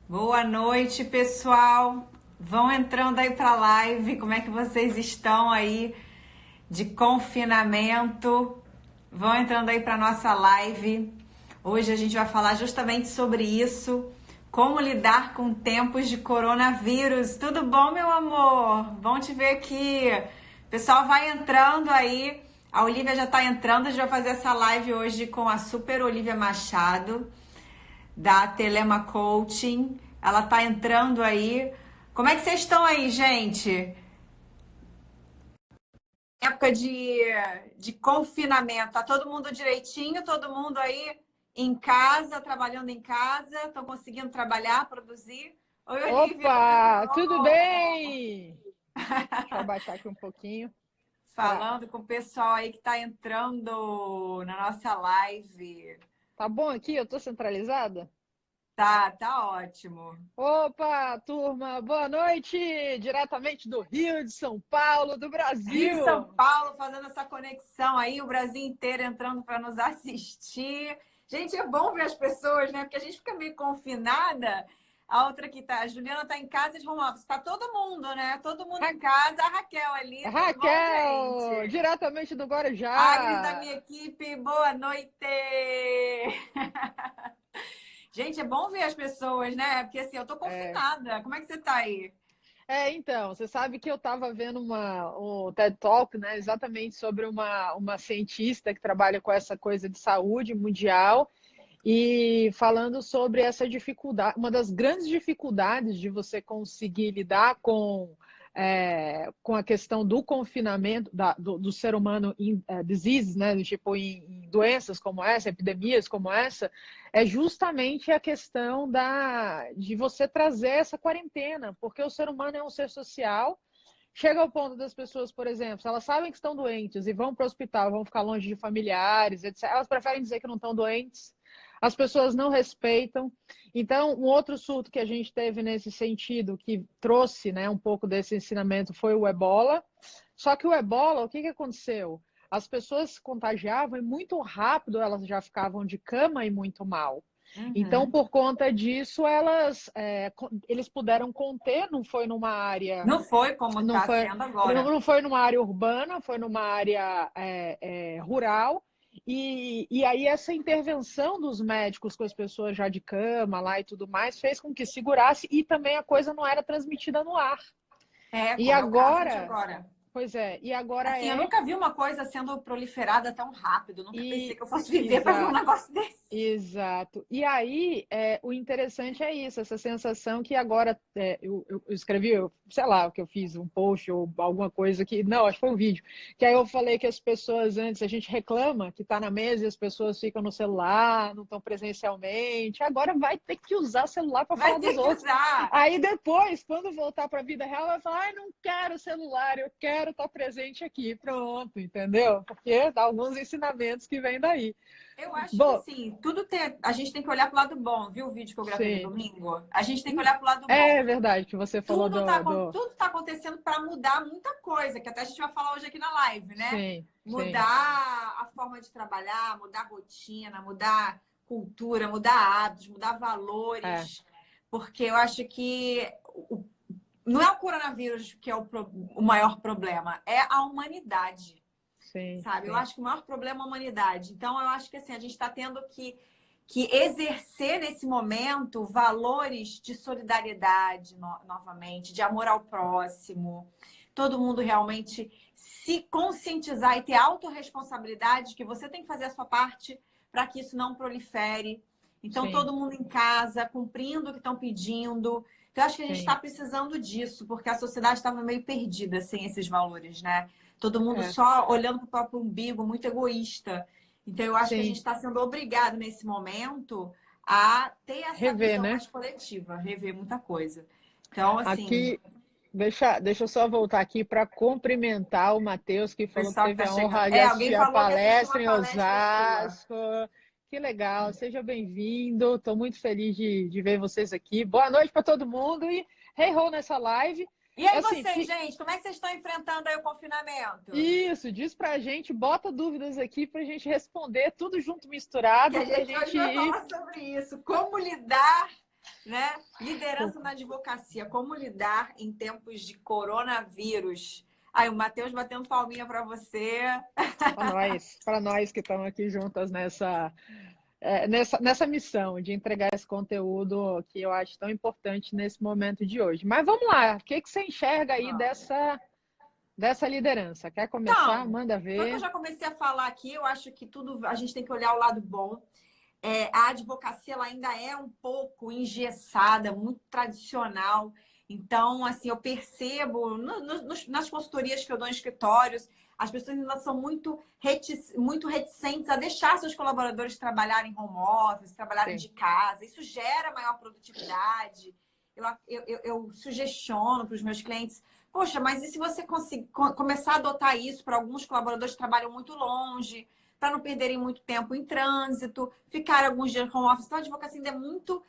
Boa noite, pessoal. Vão entrando aí para a live. Como é que vocês estão aí de confinamento? Vão entrando aí para nossa live. Hoje a gente vai falar justamente sobre isso. Como lidar com tempos de coronavírus. Tudo bom, meu amor? Bom te ver aqui. O pessoal vai entrando aí. A Olivia já está entrando. A gente vai fazer essa live hoje com a Super Olivia Machado, da Telema Coaching. Ela tá entrando aí. Como é que vocês estão aí, gente? Época de confinamento. Tá todo mundo direitinho? Todo mundo aí em casa, trabalhando em casa? Estão conseguindo trabalhar, produzir? Oi, Olivia, Opa, tudo tudo bom? bem? Deixa eu abaixar aqui um pouquinho. Falando com o pessoal aí que tá entrando na nossa live. Tá bom aqui? Eu tô centralizada? Tá ótimo. Opa, turma, boa noite! Diretamente do Rio de São Paulo, do Rio e São Brasil. Paulo fazendo essa conexão aí, o Brasil inteiro entrando para nos assistir. Gente, é bom ver as pessoas, né? Porque a gente fica meio confinada. A outra que tá, a Juliana tá em casa de home office. Tá todo mundo, né? Todo mundo Ra em casa. A Raquel ali, tudo bom, Raquel, gente? diretamente do Agnes da Guarujá. minha equipe, boa noite! Gente, é bom ver as pessoas, né? Porque assim, eu tô É, confinada. Como é que você tá aí? então, você sabe que eu estava vendo um TED Talk, né, exatamente sobre uma cientista que trabalha com essa coisa de saúde mundial. E falando sobre essa dificuldade, uma das grandes dificuldades de você conseguir lidar com a questão do confinamento do ser humano em diseases, né, do tipo em doenças como essa, epidemias como essa, é justamente a questão de você trazer essa quarentena, porque o ser humano é um ser social. Chega ao ponto das pessoas, por exemplo, se elas sabem que estão doentes e vão para o hospital, vão ficar longe de familiares, etc., elas preferem dizer que não estão doentes. As pessoas não respeitam. Então, um outro surto que a gente teve nesse sentido, que trouxe, né, um pouco desse ensinamento, foi o ebola. Só que o ebola, o que aconteceu? As pessoas se contagiavam e muito rápido elas já ficavam de cama e muito mal. Então, Uhum. por conta disso, eles puderam conter, não foi numa área Não foi como não tá foi, sendo agora. não foi numa área urbana, foi numa área rural. E aí essa intervenção dos médicos com as pessoas já de cama lá e tudo mais fez com que segurasse e também a coisa não era transmitida no ar. É, E como é o caso de agora, agora. pois é, e agora Assim, eu nunca vi uma coisa sendo proliferada tão rápido. Eu nunca pensei e que eu fosse viver para ver um exa, negócio desse. Exato. E aí, o interessante é isso, essa sensação que agora eu escrevi, sei lá, o que eu fiz, um post ou alguma coisa que. Não, acho que foi um vídeo. Que aí eu falei que as pessoas antes, a gente reclama que está na mesa e as pessoas ficam no celular, não estão presencialmente. Agora vai ter que usar celular para falar Vai dos ter que outros. usar. Aí depois, quando voltar para a vida real, vai falar: ai, não quero celular, eu quero estar presente aqui. Pronto, entendeu? Porque dá alguns ensinamentos que vêm daí. Eu acho que Bom, assim, a gente tem que olhar pro lado bom, viu o vídeo que eu gravei no sim. domingo? A gente tem que olhar pro lado bom. É verdade que você falou Tudo tá acontecendo para mudar muita coisa, que até a gente vai falar hoje aqui na live, né? Sim, sim, Mudar a forma de trabalhar, mudar a rotina, mudar cultura, mudar hábitos, mudar é, valores. Porque eu acho que não é o coronavírus que é o maior problema, é a humanidade, sim, sabe? Eu sim, acho que o maior problema é a humanidade. Então, eu acho que assim, a gente está tendo que exercer nesse momento valores de solidariedade novamente, de amor ao próximo. Todo mundo realmente se conscientizar e ter autorresponsabilidade que você tem que fazer a sua parte para que isso não prolifere. Então, sim, todo mundo em casa, cumprindo o que estão pedindo. Então, eu acho que a gente está sim, precisando disso, porque a sociedade estava meio perdida sem esses valores, né? Todo mundo é, só olhando para o próprio umbigo, muito egoísta. Então, eu acho que a gente sim. está sendo obrigado nesse momento a ter essa Rever, visão né? mais coletiva, rever muita coisa. Então, assim, Aqui, deixa eu só voltar aqui para cumprimentar o Matheus, que o falou que pessoal que teve está a chegando. honra de É, alguém assistir a falou que assistiu palestra uma em palestra sua. Osasco. Que legal, seja bem-vindo. Estou muito feliz de ver vocês aqui. Boa noite para todo mundo e hey ho nessa live. E aí, Assim, vocês, gente, como é que vocês estão enfrentando aí o confinamento? isso, diz pra gente, bota dúvidas aqui pra gente responder, tudo junto Que misturado, a pra gente hoje gente vai ir. falar sobre isso. Como lidar. né? Liderança na advocacia, como lidar em tempos de coronavírus. Aí, o Matheus batendo palminha para você. Para nós que estamos aqui juntas nessa missão de entregar esse conteúdo que eu acho tão importante nesse momento de hoje. Mas vamos lá, o que você enxerga aí dessa liderança? Quer começar? Então, Manda foi que eu ver. já comecei a falar aqui, eu acho que tudo a gente tem que olhar o lado bom. A advocacia ela ainda é um pouco engessada, muito tradicional. Então, assim, eu percebo nas consultorias que eu dou em escritórios, as pessoas ainda são muito reticentes a deixar seus colaboradores trabalharem em home office, trabalharem Sim. de casa. Isso gera maior produtividade. Eu sugestiono para os meus clientes, poxa, mas e se você começar a adotar isso para alguns colaboradores que trabalham muito longe, para não perderem muito tempo em trânsito, ficar alguns dias home office. Então, a advocacia ainda é muito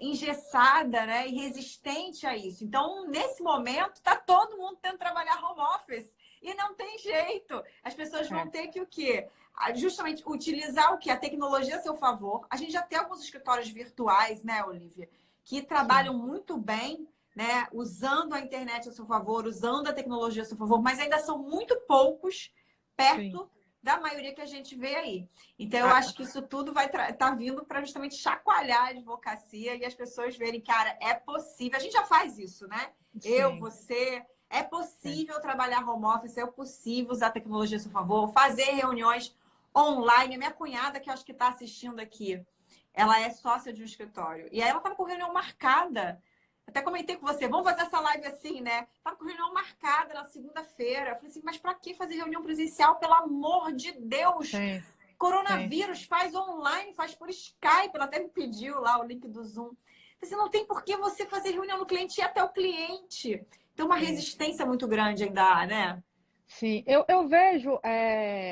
engessada, né? E resistente a isso. Então, nesse momento, está todo mundo tentando trabalhar home office. E não tem jeito. As pessoas vão ter que o quê? Justamente utilizar o quê? A tecnologia a seu favor. A gente já tem alguns escritórios virtuais, né, Olivia? Que trabalham muito bem, né? Usando a internet a seu favor, usando a tecnologia a seu favor, mas ainda são muito poucos perto da maioria que a gente vê aí. Então, eu acho que isso tudo vai estar vindo para justamente chacoalhar a advocacia e as pessoas verem, cara, é possível. A gente já faz isso, né? Sim. Eu, você. É possível trabalhar home office, é possível usar a tecnologia a seu favor, fazer reuniões online. A minha cunhada, que eu acho que está assistindo aqui, ela é sócia de um escritório. E aí ela estava com reunião marcada. Até comentei com você, vamos fazer essa live assim, né? Tava com reunião marcada na segunda-feira. Eu falei assim, mas para que fazer reunião presencial? Pelo amor de Deus! Sim. Coronavírus, faz online, faz por Skype. Ela até me pediu lá o link do Zoom. Você não tem por que você fazer reunião no cliente e ir até o cliente. Tem uma resistência muito grande ainda, né? Sim, eu vejo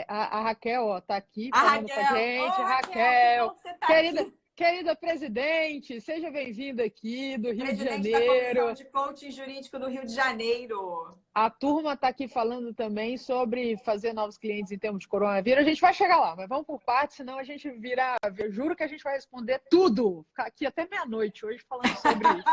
a Raquel, ó, tá aqui falando com a gente. Raquel, que você tá querida, aqui. querida presidente, seja bem-vinda aqui do Rio de Presidente da Comissão Janeiro. de Coaching Jurídico do Rio de Janeiro. A turma está aqui falando também sobre fazer novos clientes em termos de coronavírus. A gente vai chegar lá, mas vamos por partes, senão a gente vira. Eu juro que a gente vai responder tudo. Ficar aqui até meia-noite hoje falando sobre isso.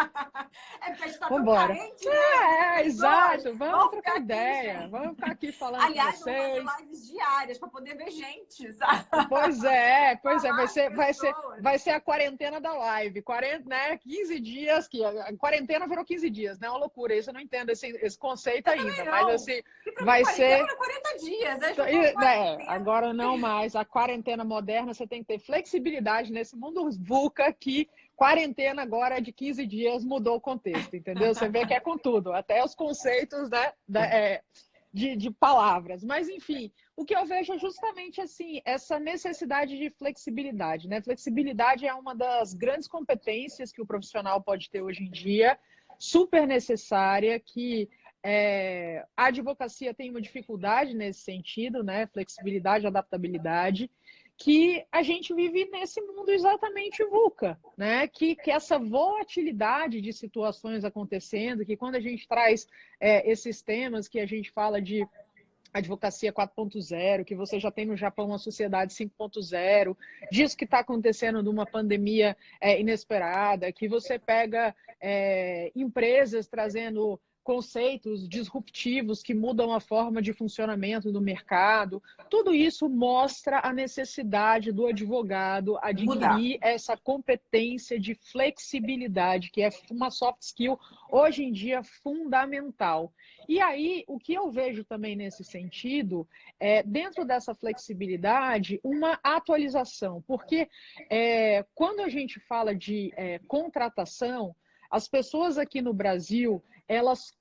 É porque a gente está tão Vambora. carente, né? Exato. Vamos trocar ideia. Aqui, vamos ficar aqui falando aliás, com vocês. vamos fazer lives diárias para poder ver gente, sabe? Pois é. Vai ser a quarentena da live. 15 dias, que a quarentena virou 15 dias, né? É uma loucura. Isso eu não entendo esse conceito ainda. Mas assim, vai ser. 40 dias. Agora não mais. A quarentena moderna, você tem que ter flexibilidade nesse mundo VUCA que quarentena agora de 15 dias mudou o contexto, entendeu? Você vê que é com tudo, até os conceitos, né, de palavras. Mas, enfim, o que eu vejo é justamente assim, essa necessidade de flexibilidade, né? Flexibilidade é uma das grandes competências que o profissional pode ter hoje em dia, super necessária, que a advocacia tem uma dificuldade nesse sentido, né? Flexibilidade, adaptabilidade, que a gente vive nesse mundo exatamente VUCA, né? Que essa volatilidade de situações acontecendo, que quando a gente traz esses temas que a gente fala de advocacia 4.0, que você já tem no Japão uma sociedade 5.0, disso que está acontecendo numa pandemia inesperada, que você pega empresas trazendo conceitos disruptivos que mudam a forma de funcionamento do mercado. Tudo isso mostra a necessidade do advogado adquirir essa competência de flexibilidade, que é uma soft skill hoje em dia fundamental. E aí, o que eu vejo também nesse sentido, dentro dessa flexibilidade, uma atualização, porque quando a gente fala de contratação, as pessoas aqui no Brasil, elas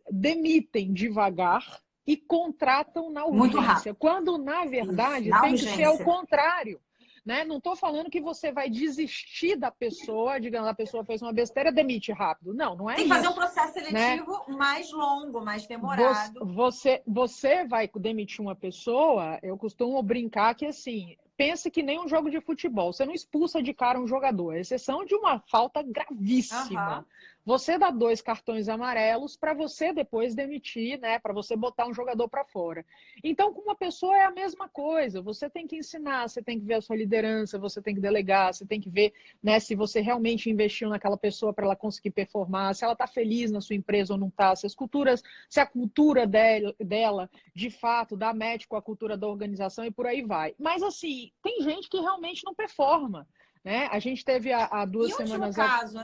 demitem devagar e contratam na urgência, quando, na verdade, tem que ser o contrário. Né? Não estou falando que você vai desistir da pessoa, digamos, a pessoa fez uma besteira, demite rápido. Não é isso. Tem que fazer um processo seletivo, né, mais longo, mais demorado. Você vai demitir uma pessoa, eu costumo brincar que, assim, pense que nem um jogo de futebol. Você não expulsa de cara um jogador, à exceção de uma falta gravíssima. Aham. Você dá 2 cartões amarelos para você depois demitir, né? Para você botar um jogador para fora. Então, com uma pessoa é a mesma coisa. Você tem que ensinar, você tem que ver a sua liderança, você tem que delegar, você tem que ver, né, se você realmente investiu naquela pessoa para ela conseguir performar, se ela está feliz na sua empresa ou não está, se a cultura dela de fato, dá match com a cultura da organização e por aí vai. Mas, assim, tem gente que realmente não performa, né? A gente teve há 2 Em último semanas... caso,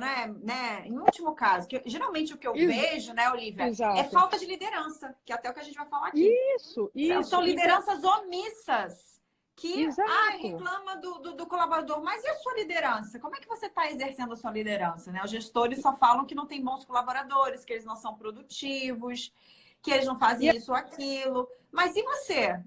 Em último caso, que geralmente o que eu vejo, né, Olivia, é Exato. falta de liderança, que é até o que a gente vai falar aqui. Isso, São isso. Então, lideranças omissas que, exato. reclama do colaborador. Mas e a sua liderança? Como é que você está exercendo a sua liderança, né? Os gestores só falam que não tem bons colaboradores, que eles não são produtivos, que eles não E, fazem isso ou aquilo. Mas e você?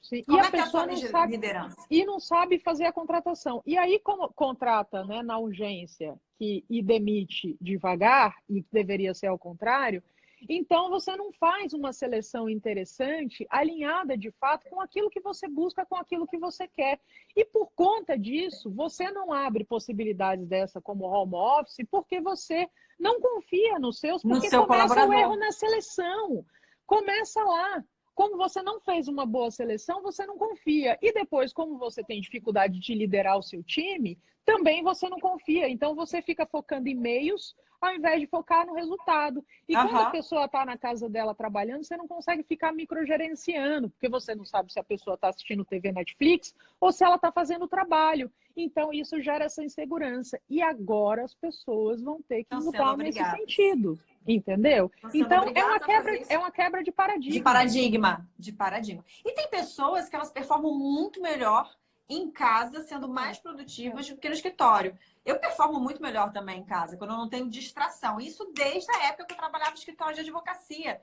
sim, e Como a é que é a sua pessoa não sabe, liderança? e não sabe fazer a contratação. E aí, como contrata, né, na urgência e demite devagar, e deveria ser ao contrário, então você não faz uma seleção interessante, alinhada de fato com aquilo que você busca, com aquilo que você quer. E por conta disso, você não abre possibilidades dessa como home office, porque você não confia nos seus, No porque seu começa o colaborador. erro na seleção. Começa lá. Como você não fez uma boa seleção, você não confia. E depois, como você tem dificuldade de liderar o seu time, também você não confia. Então, você fica focando em meios ao invés de focar no resultado. E quando a Aham. pessoa está na casa dela trabalhando, você não consegue ficar microgerenciando, porque você não sabe se a pessoa está assistindo TV Netflix ou se ela está fazendo o trabalho. Então, isso gera essa insegurança. E agora as pessoas vão ter que Estão sendo mudar nesse obrigados. sentido. Entendeu? Estão sendo Então, obrigados a fazer é isso. uma quebra de De paradigma. paradigma, de paradigma. E tem pessoas que elas performam muito melhor em casa, sendo mais produtivas do que no escritório. Eu performo muito melhor também em casa, quando eu não tenho distração. Isso desde a época que eu trabalhava no escritório de advocacia.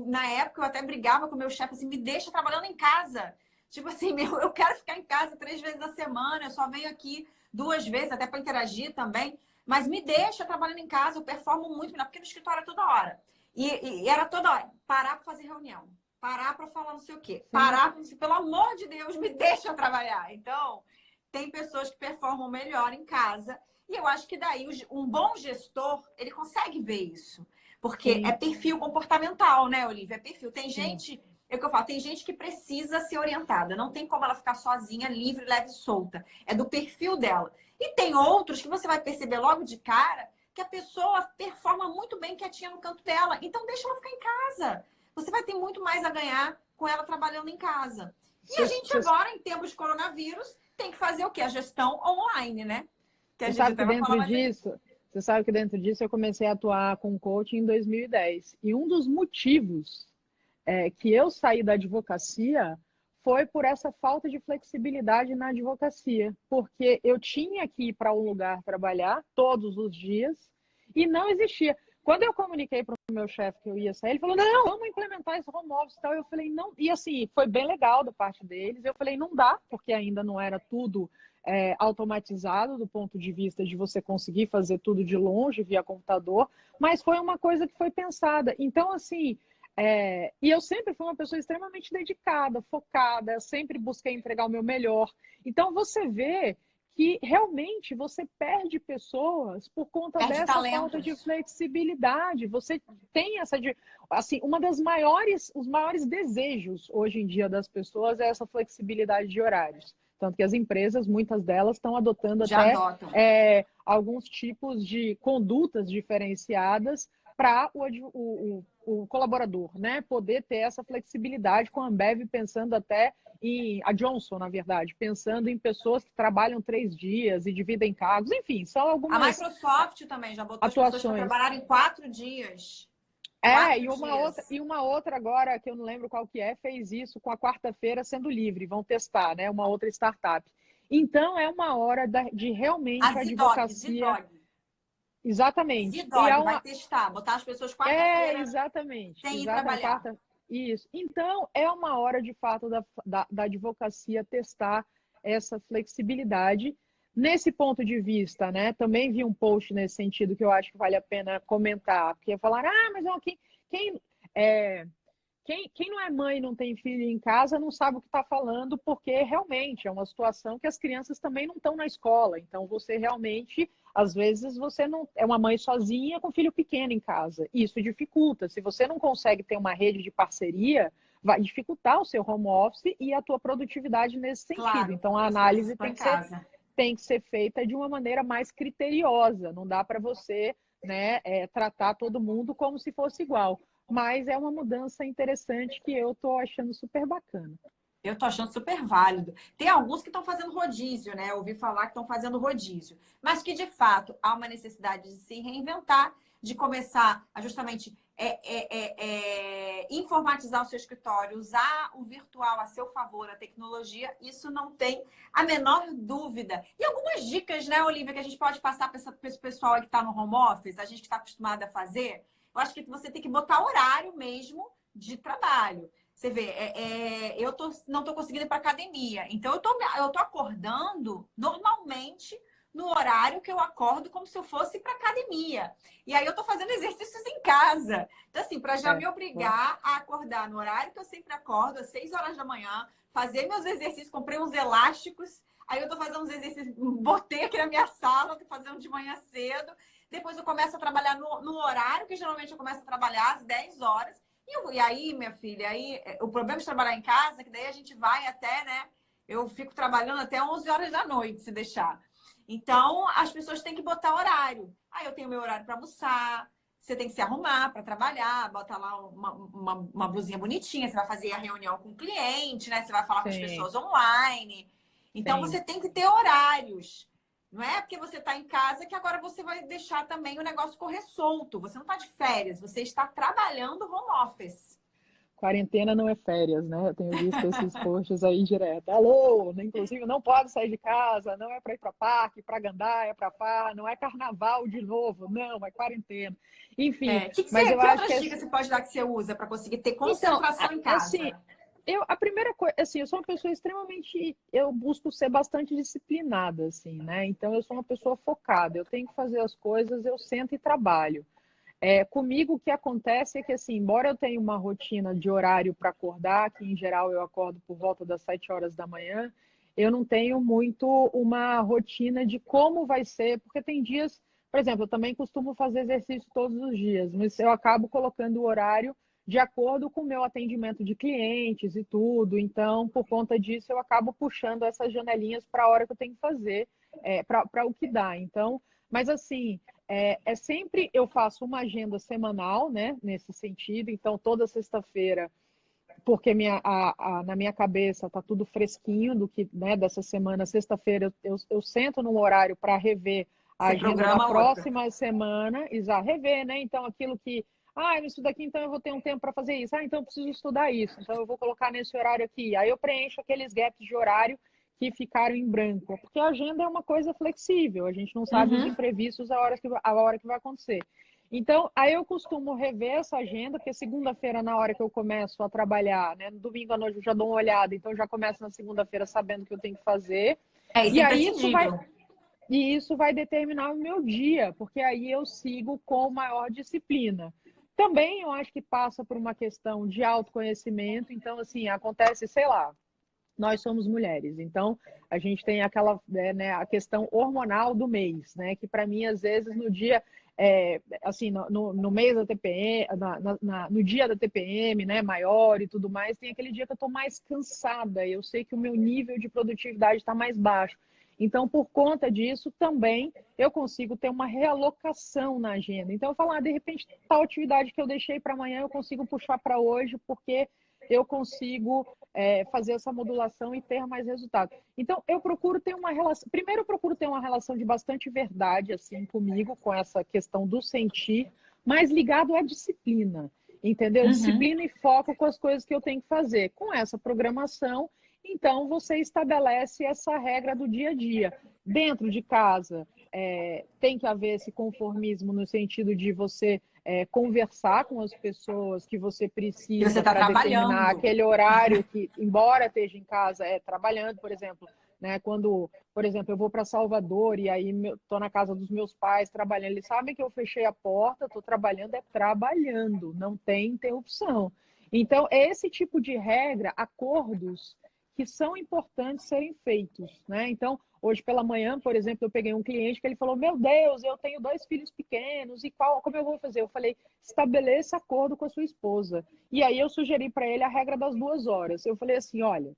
Na época, eu até brigava com o meu chefe assim, me deixa trabalhando em casa. Tipo assim, eu quero ficar em casa 3 vezes na semana, eu só venho aqui 2 vezes, até para interagir também. Mas me deixa trabalhando em casa, eu performo muito melhor, porque no escritório é toda hora. E era toda hora, parar para fazer reunião, parar para falar não sei o quê, Sim. parar, pelo amor de Deus, me deixa trabalhar. Então, tem pessoas que performam melhor em casa, e eu acho que daí um bom gestor, ele consegue ver isso. Porque é Sim, perfil comportamental, né, Olivia? É perfil. Tem sim. gente, é o que eu falo, tem gente que precisa ser orientada. Não tem como ela ficar sozinha, livre, leve e solta. É do perfil dela. E tem outros que você vai perceber logo de cara que a pessoa performa muito bem quietinha no canto dela. Então, deixa ela ficar em casa. Você vai ter muito mais a ganhar com ela trabalhando em casa. E a Você gente agora, em tempos de coronavírus, tem que fazer o quê? A gestão online, né? Que a gente sabe que até vai falar dentro mais aqui. disso, você sabe que dentro disso eu comecei a atuar com coaching em 2010. E um dos motivos que eu saí da advocacia foi por essa falta de flexibilidade na advocacia, porque eu tinha que ir para um lugar trabalhar todos os dias e não existia. Quando eu comuniquei para o meu chefe que eu ia sair, ele falou: não, vamos implementar esse home office e tal. Eu falei: não. E assim, foi bem legal da parte deles. Eu falei: não dá, porque ainda não era tudo automatizado do ponto de vista de você conseguir fazer tudo de longe via computador, mas foi uma coisa que foi pensada. Então, assim, e eu sempre fui uma pessoa extremamente dedicada, focada, sempre busquei entregar o meu melhor. Então, você vê que realmente você perde pessoas por conta Perde dessa falta de talentos. flexibilidade. Você tem assim, os maiores desejos hoje em dia das pessoas é essa flexibilidade de horários. Tanto que as empresas, muitas delas, estão adotando Já até adotam. alguns tipos de condutas diferenciadas para o colaborador, né, poder ter essa flexibilidade, com a Ambev pensando até a Johnson, na verdade, pensando em pessoas que trabalham 3 dias e dividem cargos, enfim, são A algumas Microsoft também já botou as pessoas para atuações. trabalhar em 4 dias. 4 dias. E uma outra agora, que eu não lembro qual que fez isso com a quarta-feira sendo livre, vão testar, né, uma outra startup. Então, é uma hora de A realmente a Zidog, advocacia. Zidog. Exatamente. E Zidog vai testar, botar as pessoas quarta-feira exatamente. sem ir Exatamente. trabalhar. Isso. Então, é uma hora, de fato, da advocacia testar essa flexibilidade. Nesse ponto de vista, né? Também vi um post nesse sentido que eu acho que vale a pena comentar, porque falar, mas quem quem não é mãe e não tem filho em casa não sabe o que está falando, porque realmente é uma situação que as crianças também não estão na escola. Então, você realmente, às vezes, você não é uma mãe sozinha com filho pequeno em casa. Isso dificulta. Se você não consegue ter uma rede de parceria, vai dificultar o seu home office e a tua produtividade nesse sentido. Claro, Então, a as coisas análise para casa. tem que ser feita de uma maneira mais criteriosa. Não dá para você, né, tratar todo mundo como se fosse igual. Mas é uma mudança interessante que eu estou achando super bacana. Eu tô achando super válido. Tem alguns que estão fazendo rodízio, né? Eu ouvi falar que estão fazendo rodízio, mas que de fato há uma necessidade de se reinventar, de começar a justamente informatizar o seu escritório, usar o virtual a seu favor, a tecnologia. Isso não tem a menor dúvida. E algumas dicas, né, Olivia, que a gente pode passar para esse pessoal aí que está no home office, a gente que está acostumado a fazer. Eu acho que você tem que botar horário mesmo de trabalho. Você vê, não tô conseguindo ir para academia. Então, eu tô acordando normalmente no horário que eu acordo, como se eu fosse para academia. E aí eu tô fazendo exercícios em casa. Então, assim, para já me obrigar a acordar no horário que eu sempre acordo, às 6 horas da manhã, fazer meus exercícios, comprei uns elásticos. Aí eu tô fazendo uns exercícios, botei aqui na minha sala, tô fazendo de manhã cedo. Depois eu começo a trabalhar no horário, que geralmente eu começo a trabalhar às 10 horas. E aí, minha filha, o problema de trabalhar em casa é que daí a gente vai até, né? Eu fico trabalhando até 11 horas da noite, se deixar. Então, as pessoas têm que botar horário. Aí eu tenho meu horário para almoçar, você tem que se arrumar para trabalhar, bota lá uma blusinha bonitinha, você vai fazer a reunião com o cliente, né? Você vai falar com as Sim, pessoas online. Então, sim. você tem que ter horários. Não é porque você está em casa que agora você vai deixar também o negócio correr solto. Você não está de férias, você está trabalhando home office. Quarentena não é férias, né? Eu tenho visto esses posts aí direto. Alô, né? Inclusive não pode sair de casa, não é para ir para parque, para gandaia, para farra, não é carnaval de novo, não, é quarentena. Enfim, mas eu Que acho que outras dicas você pode dar que você usa para conseguir ter então, concentração em assim, casa? a primeira coisa, assim, eu sou uma pessoa extremamente, eu busco ser bastante disciplinada, assim, né? Então eu sou uma pessoa focada, eu tenho que fazer as coisas, eu sento e trabalho. Comigo, o que acontece é que, assim, embora eu tenha uma rotina de horário para acordar, que em geral eu acordo por volta das 7 horas da manhã, eu não tenho muito uma rotina de como vai ser, porque tem dias, por exemplo, eu também costumo fazer exercício todos os dias, mas eu acabo colocando o horário de acordo com o meu atendimento de clientes e tudo, então, por conta disso, eu acabo puxando essas janelinhas para a hora que eu tenho que fazer, para o que dá. Então, mas assim, sempre eu faço uma agenda semanal, né, nesse sentido. Então, toda sexta-feira, porque na minha cabeça está tudo fresquinho do que, né, dessa semana. Sexta-feira eu sento num horário para rever a Você agenda da programa outra. próxima semana e já rever, né? Então, aquilo que, eu estudo aqui, então eu vou ter um tempo para fazer isso. Então eu preciso estudar isso. Então eu vou colocar nesse horário aqui. Aí eu preencho aqueles gaps de horário que ficaram em branco, porque a agenda é uma coisa flexível, a gente não sabe os Uhum. imprevistos a hora que vai acontecer. Então, aí eu costumo rever essa agenda, porque segunda-feira, na hora que eu começo a trabalhar, né, no domingo à noite eu já dou uma olhada, então já começo na segunda-feira sabendo o que eu tenho que fazer. Isso E é aí imprescindível. isso vai determinar o meu dia, porque aí eu sigo com maior disciplina. Também eu acho que passa por uma questão de autoconhecimento, então assim, acontece, sei lá, nós somos mulheres, então a gente tem aquela, né, a questão hormonal do mês, né, que para mim às vezes no dia, assim, no mês da TPM, no dia da TPM, né, maior e tudo mais, tem aquele dia que eu estou mais cansada, eu sei que o meu nível de produtividade está mais baixo. Então, por conta disso, também eu consigo ter uma realocação na agenda. Então, eu falo, de repente, tal atividade que eu deixei para amanhã, eu consigo puxar para hoje, porque eu consigo fazer essa modulação e ter mais resultado. Então, eu procuro ter uma relação. Primeiro, eu procuro ter uma relação de bastante verdade, assim, comigo, com essa questão do sentir, mas ligado à disciplina, entendeu? Uhum. Disciplina e foco com as coisas que eu tenho que fazer. Com essa programação, então, você estabelece essa regra do dia a dia. Dentro de casa, tem que haver esse conformismo no sentido de você conversar com as pessoas que você E você precisa está para determinar trabalhando. aquele horário que, embora esteja em casa, trabalhando, por exemplo, né? Quando, por exemplo, eu vou para Salvador e aí estou na casa dos meus pais trabalhando, eles sabem que eu fechei a porta, estou trabalhando, trabalhando, não tem interrupção. Então, é esse tipo de regra, acordos que são importantes serem feitos, né? Então, hoje pela manhã, por exemplo, eu peguei um cliente que ele falou: meu Deus, eu tenho 2 filhos pequenos, e como eu vou fazer? Eu falei: estabeleça acordo com a sua esposa. E aí eu sugeri para ele a regra das 2 horas. Eu falei assim: olha,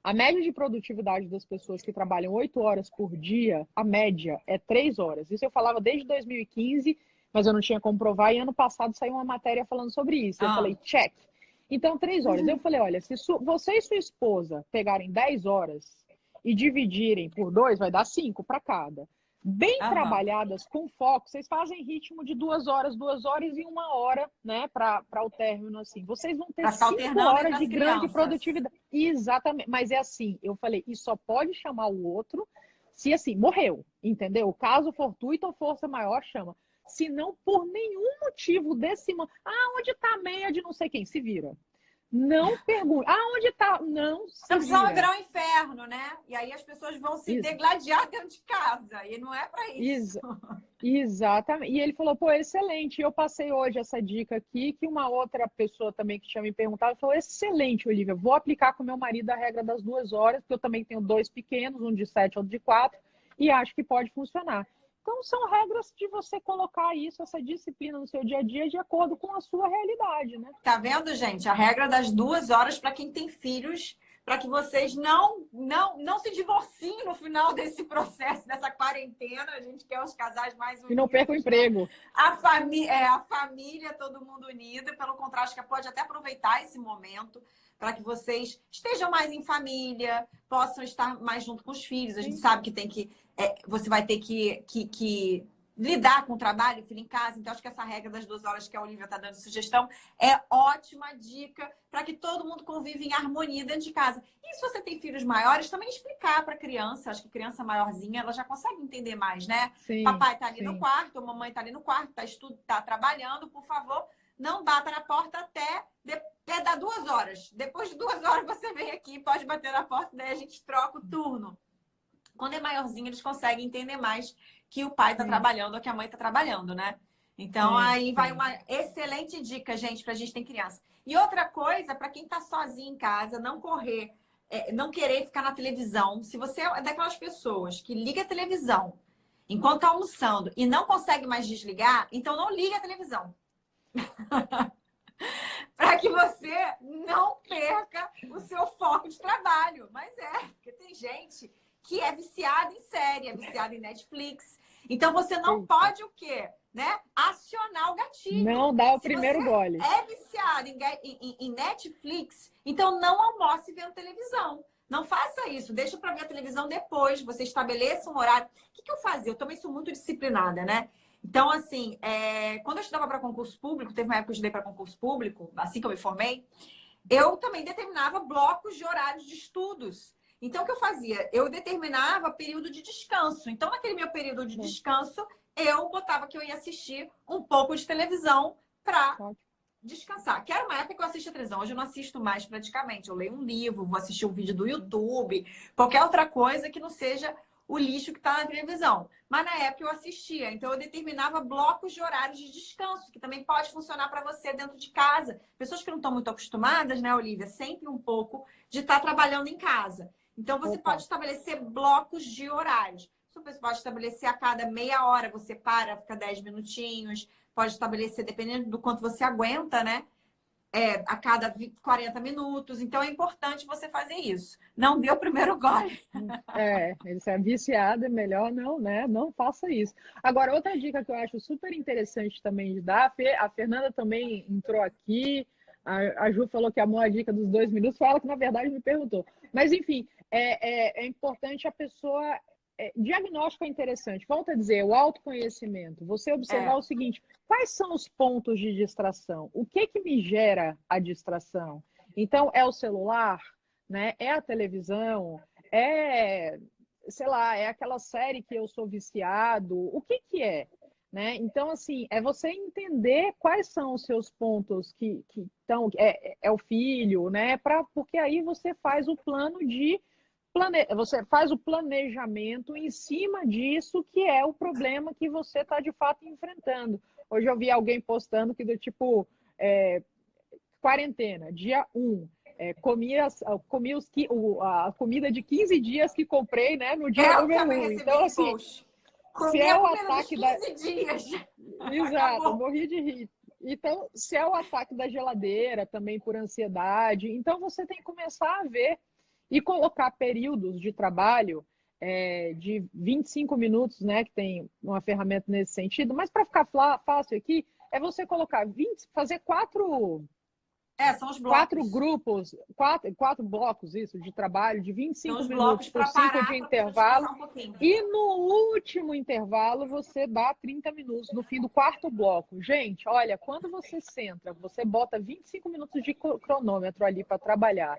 a média de produtividade das pessoas que trabalham 8 horas por dia, a média é 3 horas. Isso eu falava desde 2015, mas eu não tinha como provar, e ano passado saiu uma matéria falando sobre isso. Eu falei: check. Então, 3 horas. Eu falei: olha, se você e sua esposa pegarem 10 horas e dividirem por 2, vai dar 5 para cada. Bem trabalhadas, com foco, vocês fazem ritmo de 2 horas e 1 hora, né, para o término, assim. Vocês vão ter Para ficar 5 alternando entre horas de as grande crianças. produtividade. Exatamente. Mas é assim, eu falei: e só pode chamar o outro se, assim, morreu, entendeu? Caso fortuito ou força maior, chama. Se não, por nenhum motivo desse... onde está a meia de não sei quem? Se vira. Não pergunte. Onde está? Não se Então, senão vai vira. virar um inferno, né? E aí as pessoas vão se Isso. degladiar dentro de casa. E não é para isso. Exatamente. E ele falou: pô, excelente. Eu passei hoje essa dica aqui, que uma outra pessoa também que tinha me perguntado falou: excelente, Olivia, vou aplicar com meu marido a regra das 2 horas, porque eu também tenho 2 pequenos, um de 7 e outro de 4, e acho que pode funcionar. Então, são regras de você colocar isso, essa disciplina no seu dia a dia, de acordo com a sua realidade, né? Tá vendo, gente? A regra das 2 horas para quem tem filhos, para que vocês não se divorciem no final desse processo, dessa quarentena. A gente quer os casais mais E não perca o unidos, né? emprego. A família, todo mundo unido. Pelo contrário, acho que pode até aproveitar esse momento para que vocês estejam mais em família, possam estar mais junto com os filhos. A gente Sim. sabe que tem que... você vai ter que lidar com o trabalho, filho em casa. Então, acho que essa regra das 2 horas que a Olivia está dando sugestão é ótima dica para que todo mundo conviva em harmonia dentro de casa. E se você tem filhos maiores, também explicar para a criança. Acho que criança maiorzinha, ela já consegue entender mais, né? Sim, Papai está ali no sim. quarto, mamãe está ali no quarto, tá trabalhando, por favor, não bata na porta até dar 2 horas. Depois de 2 horas você vem aqui, pode bater na porta, daí a gente troca o turno. Quando é maiorzinho, eles conseguem entender mais que o pai está trabalhando ou que a mãe está trabalhando, né? Então, aí vai uma excelente dica, gente, para a gente ter criança. E outra coisa, para quem está sozinho em casa, não correr, não querer ficar na televisão. Se você é daquelas pessoas que liga a televisão enquanto está almoçando e não consegue mais desligar, então não liga a televisão. Para que você não perca o seu foco de trabalho. Mas porque tem gente que é viciada em série, é viciada em Netflix. Então você não pode o quê? Né? Acionar o gatilho. Não dá o Se primeiro você gole. é viciado em Netflix, então não almoce vendo televisão. Não faça isso. Deixa para ver a televisão depois. Você estabeleça um horário. O que eu fazia? Eu também sou muito disciplinada, né? Então, assim, quando eu estudava para concurso público, teve uma época que eu estudei para concurso público, assim que eu me formei, eu também determinava blocos de horários de estudos. Então, o que eu fazia? Eu determinava período de descanso. Então, naquele meu período de descanso, eu botava que eu ia assistir um pouco de televisão para descansar. Que era uma época que eu assistia televisão. Hoje eu não assisto mais praticamente. Eu leio um livro, vou assistir um vídeo do YouTube, qualquer outra coisa que não seja o lixo que está na televisão. Mas na época eu assistia. Então eu determinava blocos de horários de descanso, que também pode funcionar para você dentro de casa. Pessoas que não estão muito acostumadas, né, Olivia? Sempre um pouco de estar trabalhando em casa. Então você pode estabelecer blocos de horários. Você pode estabelecer a cada meia hora, você para, fica 10 minutinhos. Pode estabelecer, dependendo do quanto você aguenta, né? A cada 40 minutos. Então, é importante você fazer isso. Não dê o primeiro gole. Ele é viciado, é melhor não, né? Não faça isso. Agora, outra dica que eu acho super interessante também de dar, a Fernanda também entrou aqui, a Ju falou que amou a dica dos 2 minutos, foi ela que, na verdade, me perguntou. Mas, enfim, é importante a pessoa... diagnóstico é interessante. Volto a dizer, o autoconhecimento. Você observar o seguinte: quais são os pontos de distração? O que me gera a distração? Então, é o celular, né? É a televisão, sei lá, é aquela série que eu sou viciado. O que é? Né? Então, assim, é você entender quais são os seus pontos que estão... É o filho, né? Porque aí você faz o plano de... Você faz o planejamento em cima disso, que é o problema que você está de fato enfrentando. Hoje eu vi alguém postando que do tipo, quarentena, dia 1, comi a comida de 15 dias que comprei, né, no dia Eu número também 1. recebi Então, esse assim, post. se Comi é a o comida dos ataque da... 15 dias. Exato, eu Acabou. morri de rir. Então, se é o ataque da geladeira, também por ansiedade, então você tem que começar a ver e colocar períodos de trabalho de 25 minutos, né, que tem uma ferramenta nesse sentido, mas para ficar fácil aqui, é você colocar 20, fazer São os quatro blocos. grupos, quatro blocos isso, de trabalho, de São 25 os minutos blocos por para 5 parar, de para a pessoa intervalo, descansar um pouquinho. e no último intervalo você dá 30 minutos, no fim do quarto bloco. Gente, olha, quando você senta, você bota 25 minutos de cronômetro ali para trabalhar.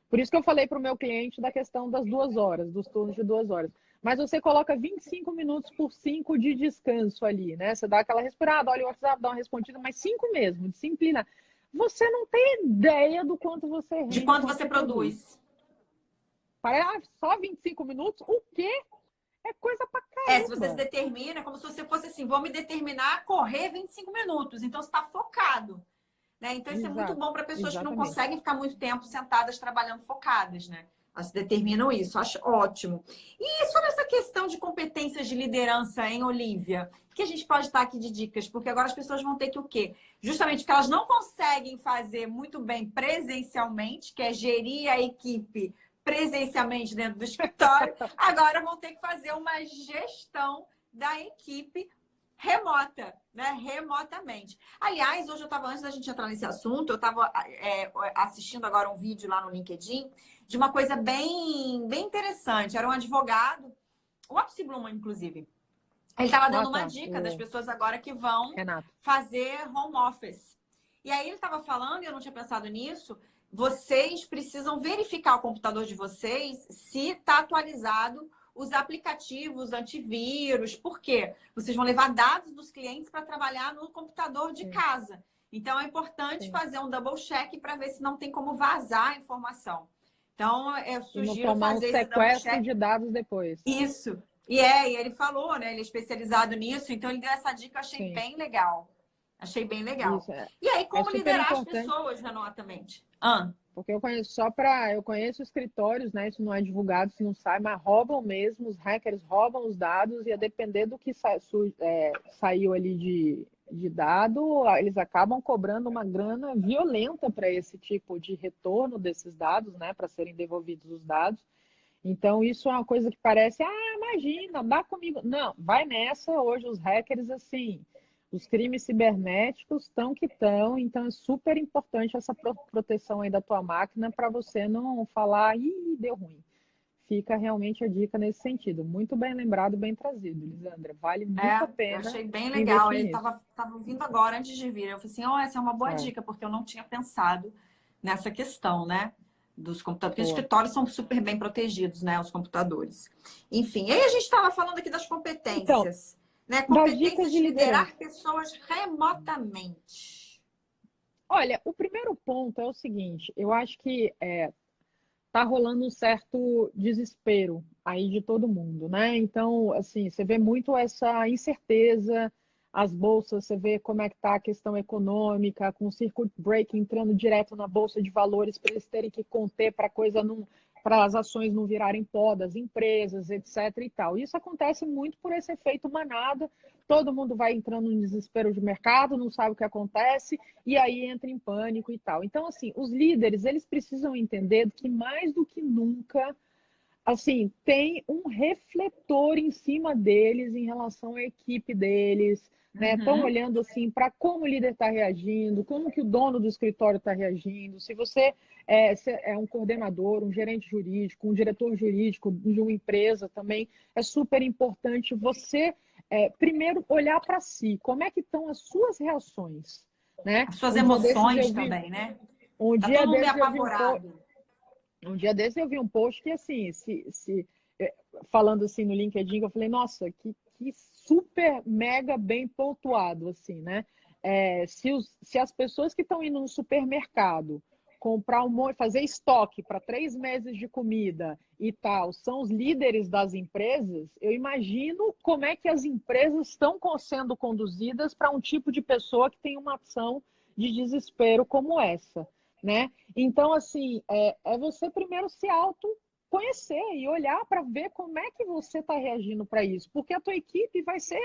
Por isso que eu falei para o meu cliente da questão das 2 horas, dos turnos de 2 horas. Mas você coloca 25 minutos por 5 de descanso ali, né? Você dá aquela respirada, olha o WhatsApp, dá uma respondida, mas 5 mesmo, disciplina. Você não tem ideia do quanto você De rende, quanto quanto você você produz. produz. Para só 25 minutos? O quê? É coisa pra Se você se caramba. determina, é como se você fosse assim, vou me determinar a correr 25 minutos. Então, você está focado. Né? Então, isso é muito Exato, bom para pessoas que não exatamente. conseguem ficar muito tempo sentadas trabalhando focadas, né? Elas determinam isso, acho ótimo. E sobre essa questão de competências de liderança, hein, Olivia? O que a gente pode estar aqui de dicas? Porque agora as pessoas vão ter que o quê? Justamente porque elas não conseguem fazer muito bem presencialmente, que é gerir a equipe presencialmente dentro do escritório, agora vão ter que fazer uma gestão da equipe remota, né? Remotamente. Aliás, hoje eu estava, antes da gente entrar nesse assunto, eu estava assistindo agora um vídeo lá no LinkedIn de uma coisa bem interessante. Era um advogado, o Apsi Bluma, inclusive. Ele estava Ah, dando uma tá. dica das O pessoas agora que vão Renato. fazer home office. E aí ele estava falando, e eu não tinha pensado nisso, vocês precisam verificar o computador de vocês se está atualizado os aplicativos antivírus. Por quê? Vocês vão levar dados dos clientes para trabalhar no computador de Sim, casa. Então, é importante sim. fazer um double check para ver se não tem como vazar a informação. Então, eu E não sugiro tomar um fazer esse double sequestro check. de dados depois. Isso. E ele falou, né? Ele é especializado nisso, então ele deu essa dica, eu achei Sim, bem legal. Achei bem legal. isso E aí, é como super liderar as importante, pessoas remotamente? porque eu conheço escritórios, né? Isso não é divulgado, isso não sai, mas roubam mesmo, os hackers roubam os dados e a depender do que saiu ali de dado, eles acabam cobrando uma grana violenta para esse tipo de retorno desses dados, né? Para serem devolvidos os dados. Então, isso é uma coisa que parece, imagina, dá comigo. Não, vai nessa. Hoje, os hackers, assim, os crimes cibernéticos estão que estão. Então, é super importante essa proteção aí da tua máquina para você não falar, deu ruim. Fica realmente a dica nesse sentido. Muito bem lembrado, bem trazido, Lisandra. Vale muito a Eu pena achei bem legal. investir Ele nisso. estava vindo agora, antes de vir. Eu falei assim, essa é uma boa É, dica, porque eu não tinha pensado nessa questão, né? Dos computadores, porque os boa. escritórios são super bem protegidos, né? Os computadores. Enfim, aí a gente estava falando aqui das Então, competências, né? das dicas Competências de de liderança. liderar pessoas remotamente. Olha, o primeiro ponto é o seguinte: eu acho que tá rolando um certo desespero aí de todo mundo, né? Então, assim, você vê muito essa incerteza, as bolsas, você vê como é que tá a questão econômica, com o circuit break entrando direto na bolsa de valores para eles terem que conter para a coisa não, para as ações não virarem pó das empresas, etc. e tal. Isso acontece muito por esse efeito manada. Todo mundo vai entrando em desespero de mercado, não sabe o que acontece, e aí entra em pânico e tal. Então, assim, os líderes, eles precisam entender que mais do que nunca, assim, tem um refletor em cima deles em relação à equipe deles, né? Estão Uhum. olhando assim para como o líder está reagindo, como que o dono do escritório está reagindo. Se você é um coordenador, um gerente jurídico, um diretor jurídico de uma empresa também, é super importante você primeiro olhar para si, como é que estão as suas reações, né? As suas emoções também, né? Um Tá dia todo mundo meio desses eu vi apavorado. um post que assim, falando assim no LinkedIn, eu falei, nossa, que super mega bem pontuado, assim, né? Se as pessoas que estão indo no supermercado comprar fazer estoque para 3 meses de comida e tal, são os líderes das empresas, eu imagino como é que as empresas estão sendo conduzidas para um tipo de pessoa que tem uma ação de desespero como essa, né? Então, assim, é você primeiro se autoconhecer e olhar para ver como é que você está reagindo para isso, porque a tua equipe vai ser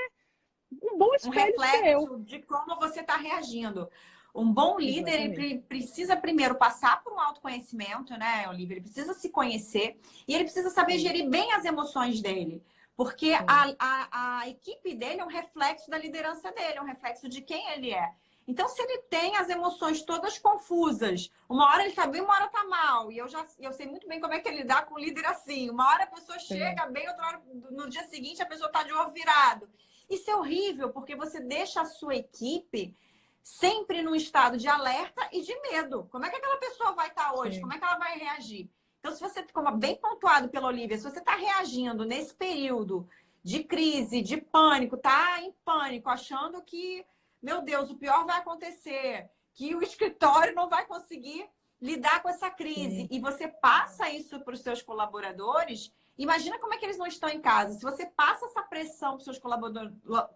um bom Um espelho seu. reflexo de como você está reagindo. Um bom líder, Exatamente. ele precisa primeiro passar por um autoconhecimento, né, Olivia? Ele precisa se conhecer e ele precisa saber Sim, gerir bem as emoções dele. Porque sim, a equipe dele é um reflexo da liderança dele, é um reflexo de quem ele é. Então, se ele tem as emoções todas confusas, uma hora ele tá bem, uma hora tá mal, e eu sei muito bem como é que ele lidar com o líder assim. Uma hora a pessoa sim, chega bem, outra hora, no dia seguinte, a pessoa tá de ovo virado. Isso é horrível, porque você deixa a sua equipe sempre num estado de alerta e de medo. Como é que aquela pessoa vai estar hoje? Como sim, é que ela vai reagir? Então, se você, como bem pontuado pela Olivia, se você está reagindo nesse período de crise, de pânico, tá em pânico, achando que, meu Deus, o pior vai acontecer, que o escritório não vai conseguir lidar com essa crise, sim, e você passa isso para os seus colaboradores, imagina como é que eles não estão em casa. Se você passa essa pressão para os seus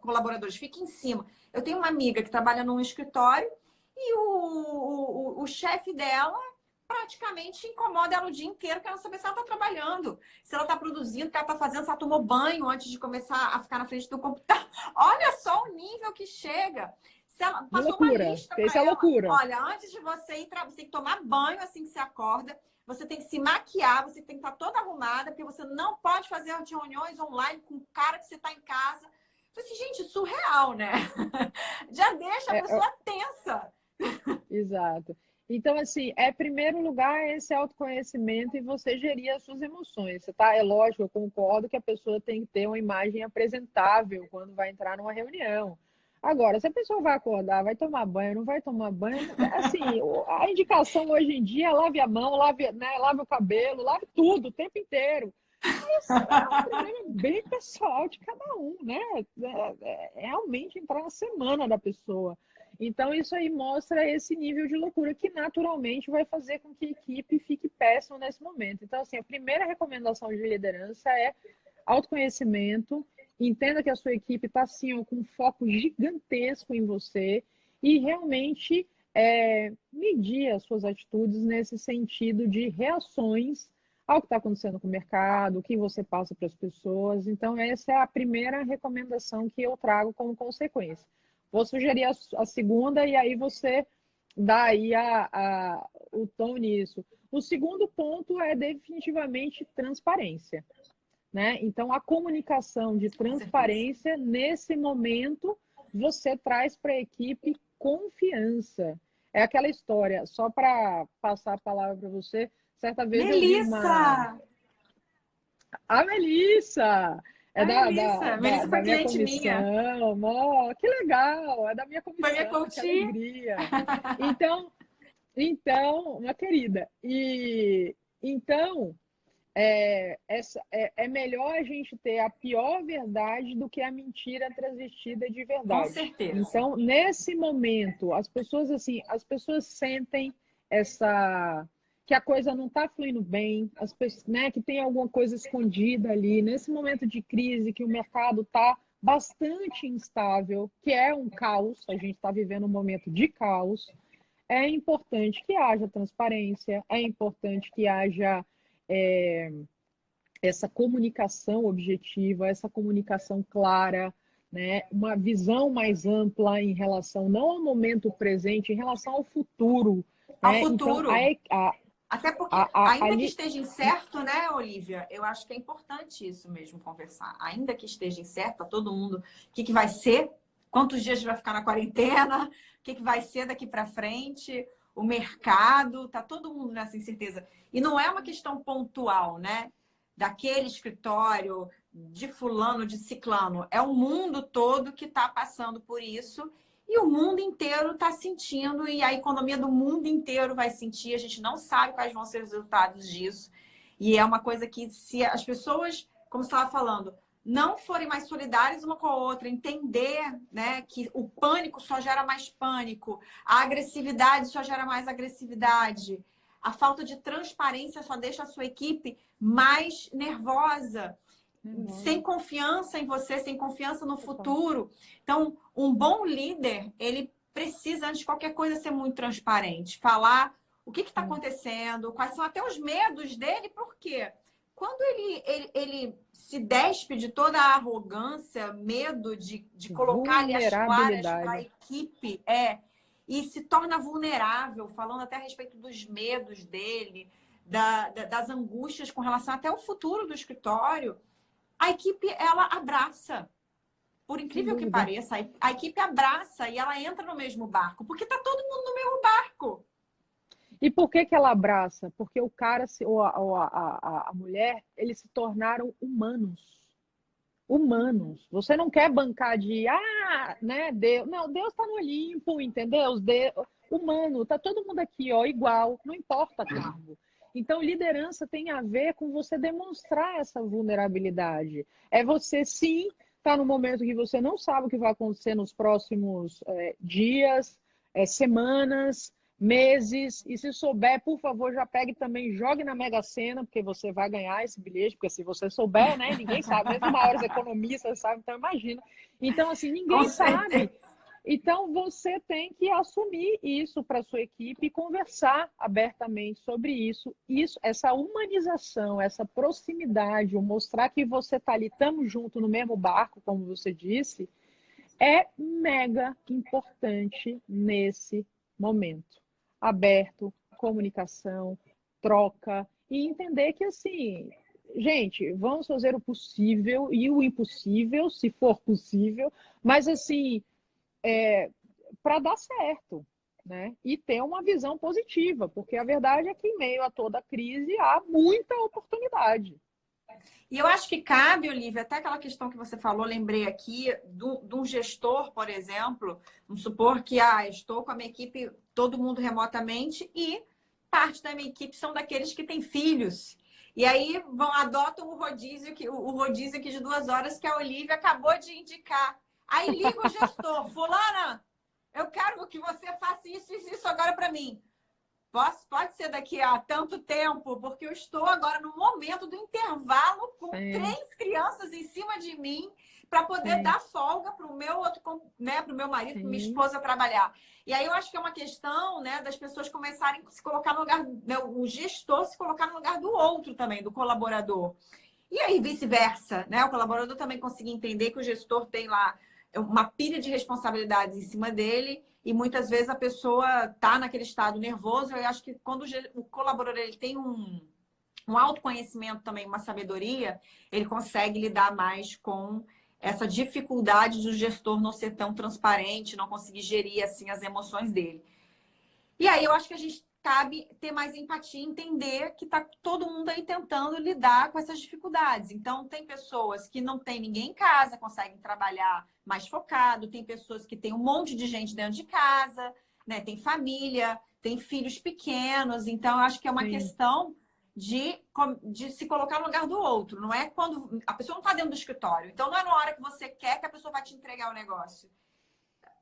colaboradores, fica em cima. Eu tenho uma amiga que trabalha num escritório e o chefe dela praticamente incomoda ela o dia inteiro, querendo saber se ela está trabalhando, se ela está produzindo, o que ela está fazendo, se ela tomou banho antes de começar a ficar na frente do computador. Olha só o nível que chega. Se ela de passou uma loucura. lista Isso para é ela, loucura. olha, antes de você ir, você tem que tomar banho assim que você acorda, você tem que se maquiar, você tem que estar toda arrumada, porque você não pode fazer as reuniões online com o cara que você está em casa. Eu falei assim, gente, surreal, né? Já deixa a É, pessoa tensa. exato. Então, assim, primeiro lugar esse autoconhecimento e você gerir as suas emoções. Você tá, é lógico, eu concordo que a pessoa tem que ter uma imagem apresentável quando vai entrar numa reunião. Agora, se a pessoa vai acordar, vai tomar banho, não vai tomar banho, assim, a indicação hoje em dia é lave a mão, lave, né, lave o cabelo, lave tudo o tempo inteiro. Mas é um problema bem pessoal de cada um, né? Realmente entrar na semana da pessoa. Então, isso aí mostra esse nível de loucura que naturalmente vai fazer com que a equipe fique péssima nesse momento. Então, assim, a primeira recomendação de liderança é autoconhecimento, entenda que a sua equipe está, assim, ó, com um foco gigantesco em você e realmente medir as suas atitudes nesse sentido de reações ao que está acontecendo com o mercado, o que você passa para as pessoas. Então, essa é a primeira recomendação que eu trago como consequência. Vou sugerir a segunda e aí você dá aí o tom nisso. O segundo ponto é definitivamente transparência, né? Então, a comunicação de Com certeza. transparência, nesse momento, você traz para a equipe confiança. É aquela história, só para passar a palavra para você, certa vez eu vi uma Melissa! a Melissa! É A da, da, Melissa! da, Melissa foi da minha cliente minha. comissão. Ó, que legal! É da minha Foi minha comissão, que coach. alegria! Então, uma querida. E então, é melhor a gente ter a pior verdade do que a mentira transvestida de Com verdade. certeza. Então, nesse momento, as pessoas sentem essa que a coisa não está fluindo bem, as pessoas, né, que tem alguma coisa escondida ali. Nesse momento de crise, que o mercado está bastante instável, que é um caos, a gente está vivendo um momento de caos. É importante que haja transparência, é importante que haja é, essa comunicação objetiva, essa comunicação clara, né? Uma visão mais ampla em relação não ao momento presente, em relação ao futuro. Ao Né? Então, futuro. Até porque, ainda que ali, esteja incerto, né, Olivia? Eu acho que é importante isso mesmo, conversar. Ainda que esteja incerto, para todo mundo, o que vai ser, quantos dias a gente vai ficar na quarentena, o que vai ser daqui para frente, o mercado, tá todo mundo nessa incerteza. E não é uma questão pontual, né? Daquele escritório, de fulano, de ciclano. É o mundo todo que está passando por isso. E o mundo inteiro está sentindo, e a economia do mundo inteiro vai sentir. A gente não sabe quais vão ser os resultados disso. E é uma coisa que, se as pessoas, como você estava falando, não forem mais solidárias uma com a outra, entender, né, que o pânico só gera mais pânico, a agressividade só gera mais agressividade, a falta de transparência só deixa a sua equipe mais nervosa, sem confiança em você, sem confiança no futuro. Então, um bom líder, ele precisa, antes de qualquer coisa, ser muito transparente. Falar o que está acontecendo, quais são até os medos dele, por quê? Quando ele se despe de toda a arrogância, medo de colocar ali as claras para a equipe, e se torna vulnerável, falando até a respeito dos medos dele, das angústias com relação até ao futuro do escritório, a equipe, ela abraça. Por incrível que pareça, a equipe abraça e ela entra no mesmo barco, porque está todo mundo no mesmo barco. E por que ela abraça? Porque o cara ou a mulher, eles se tornaram humanos. Humanos. Você não quer bancar de, né, Deus. Não, Deus está no Olimpo, entendeu? Humano, tá todo mundo aqui, ó, igual, não importa cargo. Então, liderança tem a ver com você demonstrar essa vulnerabilidade. É você, sim, tá no momento que você não sabe o que vai acontecer nos próximos dias, semanas, meses, e se souber, por favor, já pegue também, jogue na Mega Sena, porque você vai ganhar esse bilhete, porque se você souber, né, ninguém sabe, mesmo os maiores economistas sabem, então imagina. Então, assim, ninguém sabe. Então, você tem que assumir isso para a sua equipe e conversar abertamente sobre isso. Essa humanização, essa proximidade, o mostrar que você está ali, estamos juntos no mesmo barco, como você disse, é mega importante nesse momento. Aberto, comunicação, troca e entender que, assim, gente, vamos fazer o possível e o impossível, se for possível, mas, assim, para dar certo, né? E ter uma visão positiva, porque a verdade é que, em meio a toda a crise, há muita oportunidade. E eu acho que cabe, Olivia, até aquela questão que você falou, lembrei aqui, de um gestor, por exemplo, vamos supor que estou com a minha equipe, todo mundo remotamente, e parte da minha equipe são daqueles que têm filhos. E aí adotam o rodízio aqui de 2 horas que a Olivia acabou de indicar. Aí liga o gestor, fulana, eu quero que você faça isso agora para mim. Pode ser daqui a tanto tempo, porque eu estou agora no momento do intervalo com 3 crianças em cima de mim para poder dar folga para o meu né, para o meu marido, para minha esposa trabalhar. E aí eu acho que é uma questão, né, das pessoas começarem a se colocar no lugar, né, o gestor se colocar no lugar do outro também, do colaborador. E aí vice-versa, né? O colaborador também conseguir entender que o gestor tem lá uma pilha de responsabilidades em cima dele e muitas vezes a pessoa está naquele estado nervoso. Eu acho que quando o colaborador ele tem um autoconhecimento também, uma sabedoria, ele consegue lidar mais com essa dificuldade do gestor não ser tão transparente, não conseguir gerir assim as emoções dele. E aí eu acho que a gente cabe ter mais empatia, entender que está todo mundo aí tentando lidar com essas dificuldades. Então, tem pessoas que não tem ninguém em casa, conseguem trabalhar mais focado, tem pessoas que têm um monte de gente dentro de casa, né? Tem família, tem filhos pequenos. Então, eu acho que é uma questão de se colocar no lugar do outro. Não é quando a pessoa não está dentro do escritório. Então, não é na hora que você quer que a pessoa vai te entregar o negócio.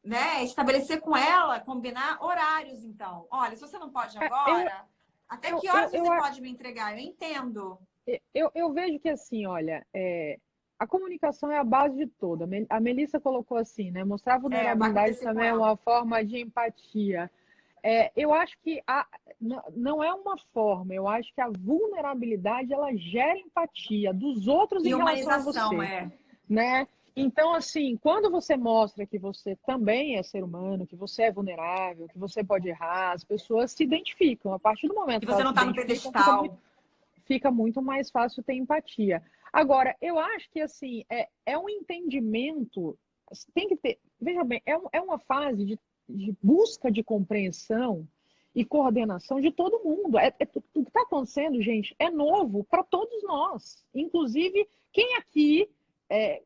Né? Estabelecer com ela, combinar horários, então. Olha, se você não pode agora, até que horas você pode me entregar? Eu entendo. Eu vejo que, assim, olha, a comunicação é a base de tudo. A Melissa colocou assim, né? Mostrar vulnerabilidade também é uma forma de empatia. Eu acho que não é uma forma, eu acho que a vulnerabilidade, ela gera empatia dos outros em relação a você. Né? Então, assim, quando você mostra que você também é ser humano, que você é vulnerável, que você pode errar, as pessoas se identificam. A partir do momento que você não está no pedestal, fica muito mais fácil ter empatia. Agora, eu acho que, assim, é um entendimento, tem que ter, veja bem, é uma fase de busca de compreensão e coordenação de todo mundo. O que está acontecendo, gente, é novo para todos nós. Inclusive, quem aqui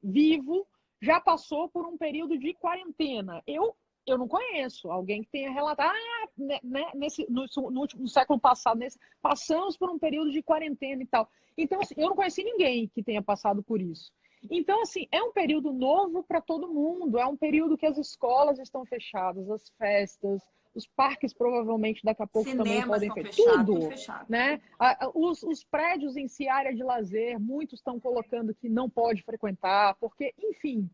vivo já passou por um período de quarentena. Eu não conheço alguém que tenha relatado, né, no século passado, passamos por um período de quarentena e tal. Então, assim, eu não conheci ninguém que tenha passado por isso. Então, assim, é um período novo para todo mundo, é um período que as escolas estão fechadas, as festas, os parques provavelmente daqui a pouco também podem fechar. Tudo, né? Os prédios em si, área de lazer, muitos estão colocando que não pode frequentar, porque, enfim,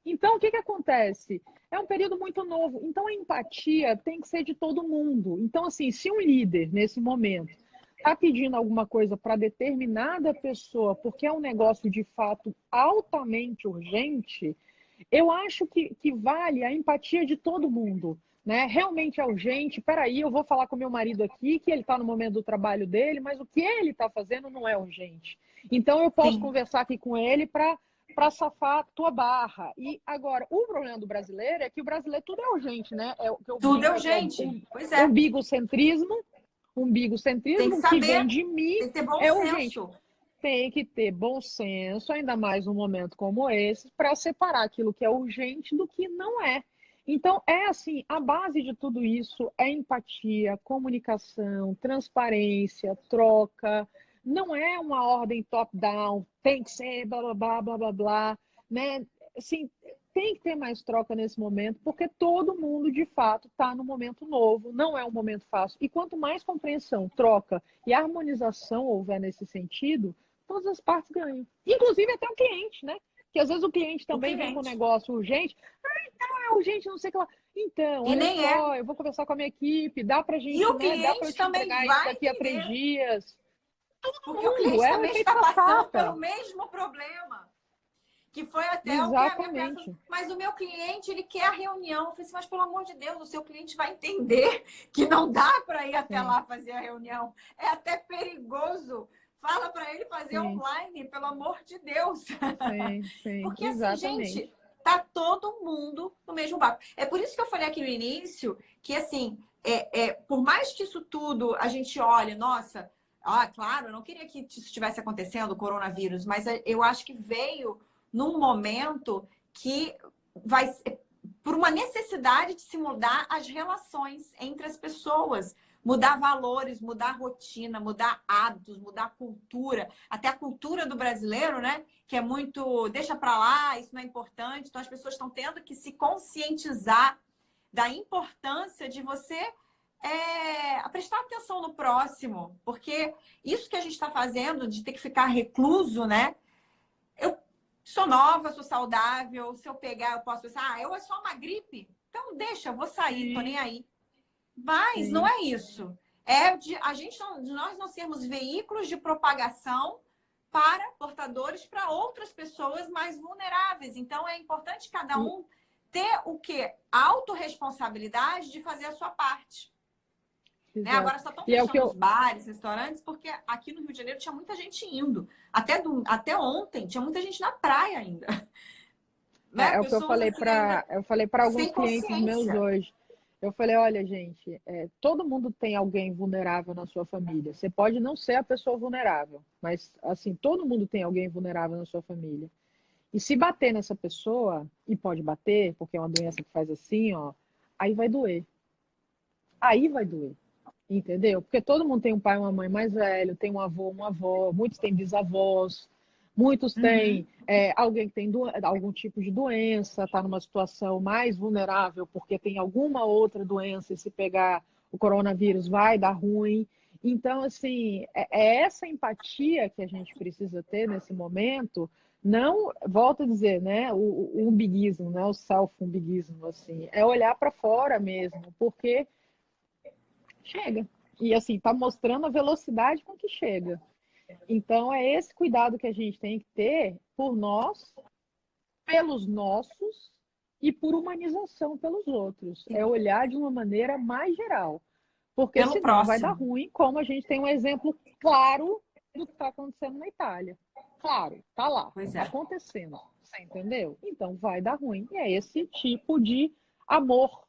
Então, o que que acontece? É um período muito novo. Então, a empatia tem que ser de todo mundo. Então, assim, se um líder, nesse momento, está pedindo alguma coisa para determinada pessoa, porque é um negócio de fato altamente urgente, eu acho que vale a empatia de todo mundo. Né? Realmente é urgente. Peraí, eu vou falar com meu marido aqui, que ele está no momento do trabalho dele, mas o que ele está fazendo não é urgente. Então, eu posso Sim, conversar aqui com ele para safar a tua barra. E agora, o problema do brasileiro é que o brasileiro tudo é urgente, né? É o que tudo é é urgente. Pois é. umbigocentrismo, Tem que umbigocentrismo que vem saber, de mim tem que ter bom é urgente. senso. Tem que ter bom senso, ainda mais num momento como esse, para separar aquilo que é urgente do que não é. Então, é assim, a base de tudo isso é empatia, comunicação, transparência, troca. Não é uma ordem top-down, tem que ser blá, blá, blá, blá, blá, blá, né? Assim, tem que ter mais troca nesse momento, porque todo mundo, de fato, está no momento novo, não é um momento fácil. E quanto mais compreensão, troca e harmonização houver nesse sentido, todas as partes ganham. Inclusive até o cliente, né? Que às vezes o cliente O também vem com um cliente. negócio urgente. Ah, então é urgente, não sei o que lá. Então, E olha nem é. só, eu vou conversar com a minha equipe, dá pra E gente, o né? Dá pra eu cliente te também entregar isso vai daqui a entender. 3 dias. Porque o Todo mundo, cliente é o também efeito está passando pelo cascata. mesmo problema. Que foi até o que a minha cliente falou, Exatamente. mas o meu cliente, ele quer a reunião. Eu falei assim, mas pelo amor de Deus, o seu cliente vai entender que não dá para ir até Sim, lá fazer a reunião. É até perigoso. Fala para ele fazer sim, online, pelo amor de Deus. sim, sim, Porque assim, gente, exatamente. tá todo mundo no mesmo barco. É por isso que eu falei aqui no início que assim, por mais que isso tudo a gente olhe, nossa, claro, eu não queria que isso estivesse acontecendo, o coronavírus, mas eu acho que veio num momento que vai por uma necessidade de se mudar as relações entre as pessoas, mudar valores, mudar rotina, mudar hábitos, mudar cultura, até a cultura do brasileiro, né? Que é muito deixa para lá, isso não é importante. Então as pessoas estão tendo que se conscientizar da importância de você prestar atenção no próximo, porque isso que a gente está fazendo de ter que ficar recluso, né? Eu sou nova, sou saudável. Se eu pegar, eu posso pensar, eu é só uma gripe. Então deixa, eu vou sair, tô nem Sim, aí. Mas não sim. é isso. É de nós não sermos veículos de propagação para portadores, para outras pessoas mais vulneráveis. Então é importante cada E, um ter o quê? A autorresponsabilidade de fazer a sua parte. Né? exato. Agora só estão E é o que fechando os eu, bares, restaurantes, porque aqui no Rio de Janeiro tinha muita gente indo. Até ontem tinha muita gente na praia ainda. Né? o que Pessoas assim ainda eu falei para alguns sem clientes meus consciência. hoje. Eu falei, olha, gente, todo mundo tem alguém vulnerável na sua família. Você pode não ser a pessoa vulnerável, mas assim, todo mundo tem alguém vulnerável na sua família. E se bater nessa pessoa, e pode bater, porque é uma doença que faz assim, ó, aí vai doer. Aí vai doer. Entendeu? Porque todo mundo tem um pai e uma mãe mais velho, tem um avô, uma avó, muitos têm bisavós, muitos Uhum. têm alguém que tem algum tipo de doença, está numa situação mais vulnerável porque tem alguma outra doença e se pegar o coronavírus vai dar ruim. Então, assim, é essa empatia que a gente precisa ter nesse momento, não, volto a dizer, né, o umbiguismo, né, o self-umbiguismo, assim, é olhar para fora mesmo, porque chega. E assim, está mostrando a velocidade com que chega. Então, é esse cuidado que a gente tem que ter por nós, pelos nossos e por humanização pelos outros. É olhar de uma maneira mais geral. Porque Pelo senão vai dar próximo. ruim, como a gente tem um exemplo claro do que está acontecendo na Itália. Claro, está lá, Pois está é. acontecendo. Você entendeu? Então vai dar ruim. E é esse tipo de amor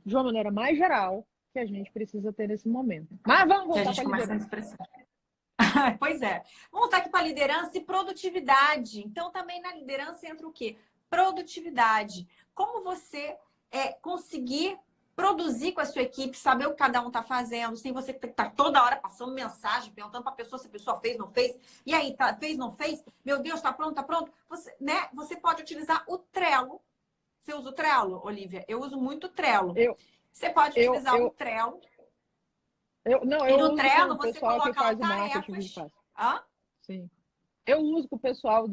de uma maneira mais geral que a gente precisa ter nesse momento. Mas vamos Que a voltar gente para a começa a liderança. expressar. Pois é. Vamos voltar aqui para liderança e produtividade. Então, também na liderança entra o quê? Produtividade. Como você conseguir produzir com a sua equipe, saber o que cada um está fazendo, sem você estar toda hora passando mensagem, perguntando para a pessoa se a pessoa fez, não fez. E aí, tá, fez, não fez? Meu Deus, está pronto, está pronto? Você, né? Você pode utilizar o Trello. Você usa o Trello, Olivia? Eu uso muito o Trello. Eu, Você pode eu, utilizar o eu, Trello. não, E eu no uso sim Trello o você pessoal que coloca lá faz o marketing que tarefas. faz. Hã? Sim. Eu uso com o pessoal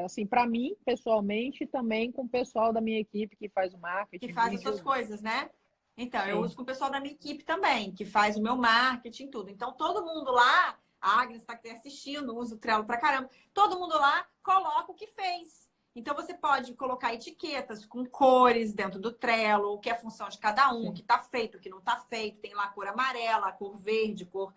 assim, para mim, pessoalmente, e também com o pessoal da minha equipe que faz o Que marketing, faz as vídeo. suas coisas, né? Então, eu Sim. uso com o pessoal da minha equipe também, que faz o meu marketing, tudo. Então, todo mundo lá, a Agnes está aqui assistindo, usa o Trello pra caramba, todo mundo lá coloca o que fez. Então, você pode colocar etiquetas com cores dentro do Trello, o que é a função de cada um, o Sim. que está feito, o que não está feito. Tem lá a cor amarela, a cor verde, cor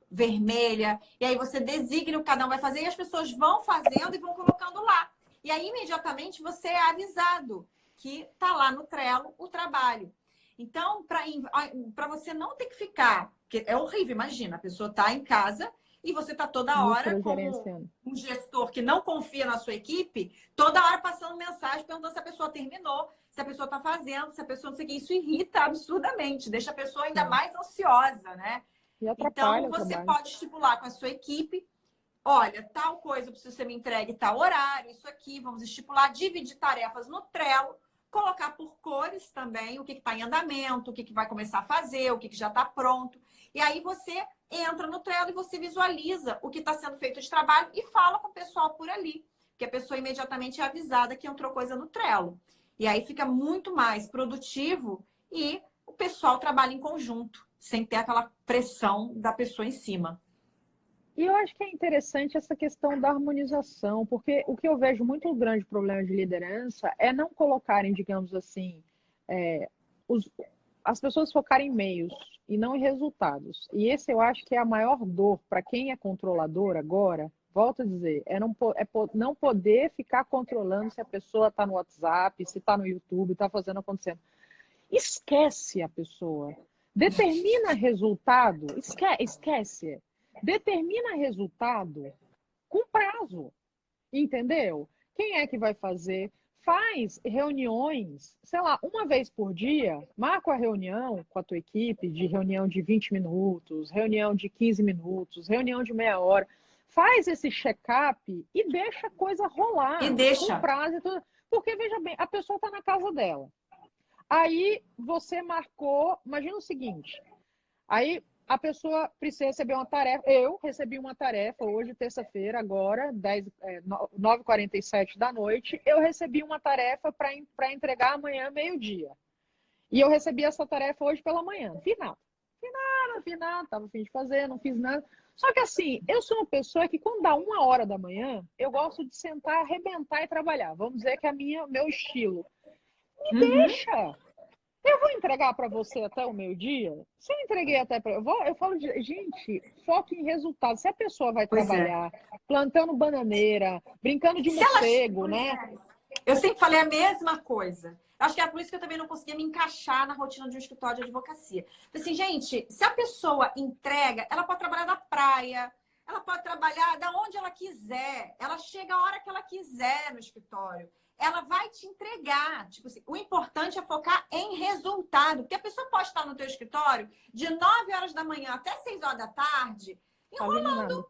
vermelha. E aí você designa o que cada um vai fazer e as pessoas vão fazendo e vão colocando lá. E aí, imediatamente, você é avisado que está lá no Trello o trabalho. Então, para você não ter que ficar, porque é horrível, imagina, a pessoa está em casa e você está toda hora como Microgerenciando. um gestor que não confia na sua equipe, toda hora passando mensagem perguntando se a pessoa terminou, se a pessoa está fazendo, se a pessoa não sei o que. Isso irrita absurdamente, deixa a pessoa ainda Sim. mais ansiosa, né? E Então, atrapalha o você trabalho. pode estipular com a sua equipe, olha, tal coisa, eu preciso que você me entregue tal horário, isso aqui, vamos estipular, dividir tarefas no Trello, colocar por cores também o que está em andamento, o que vai começar a fazer, o que já está pronto. E aí você entra no Trello e você visualiza o que está sendo feito de trabalho e fala com o pessoal por ali, que a pessoa imediatamente é avisada que entrou coisa no Trello. E aí fica muito mais produtivo e o pessoal trabalha em conjunto, sem ter aquela pressão da pessoa em cima. E eu acho que é interessante essa questão da harmonização, porque o que eu vejo muito grande problema de liderança é não colocarem, digamos assim, é, os, as pessoas focarem em meios e não em resultados. E esse eu acho que é a maior dor para quem é controlador agora. Volto a dizer, não poder ficar controlando se a pessoa está no WhatsApp, se está no YouTube, está fazendo acontecendo. Esquece a pessoa. Determina resultado, esquece. Determina resultado com prazo, entendeu? Quem é que vai fazer? Faz reuniões, sei lá, uma vez por dia, marca a reunião com a tua equipe, de reunião de 20 minutos, reunião de 15 minutos, reunião de meia hora. Faz esse check-up e deixa a coisa E rolar, com deixa. prazo e tudo. Porque, veja bem, a pessoa está na casa dela. Aí você marcou, imagina o seguinte, aí a pessoa precisa receber uma tarefa. Eu recebi uma tarefa hoje, terça-feira, agora, 9h47 da noite. Eu recebi uma tarefa para entregar amanhã, meio-dia. E eu recebi essa tarefa hoje pela manhã. Não fiz nada. Não fiz nada, estava a fim de fazer, não fiz nada. Só que assim, eu sou uma pessoa que quando dá 1h da manhã, eu gosto de sentar, arrebentar e trabalhar. Vamos dizer que é meu estilo. Me Uhum. deixa! Eu vou entregar para você até o meio-dia? Se eu entreguei até para. Eu falo de. Gente, foco em resultado. Se a pessoa vai Pois é. trabalhar plantando bananeira, brincando de Se elas. morcego, Pois né? é. Eu sempre falei a mesma coisa. Acho que é por isso que eu também não conseguia me encaixar na rotina de um escritório de advocacia. Assim, gente, se a pessoa entrega, ela pode trabalhar na praia, ela pode trabalhar da onde ela quiser, ela chega a hora que ela quiser no escritório. Ela vai te entregar. Tipo assim, o importante é focar em resultado. Porque a pessoa pode estar no teu escritório de 9 horas da manhã até 6 horas da tarde, Fazendo nada.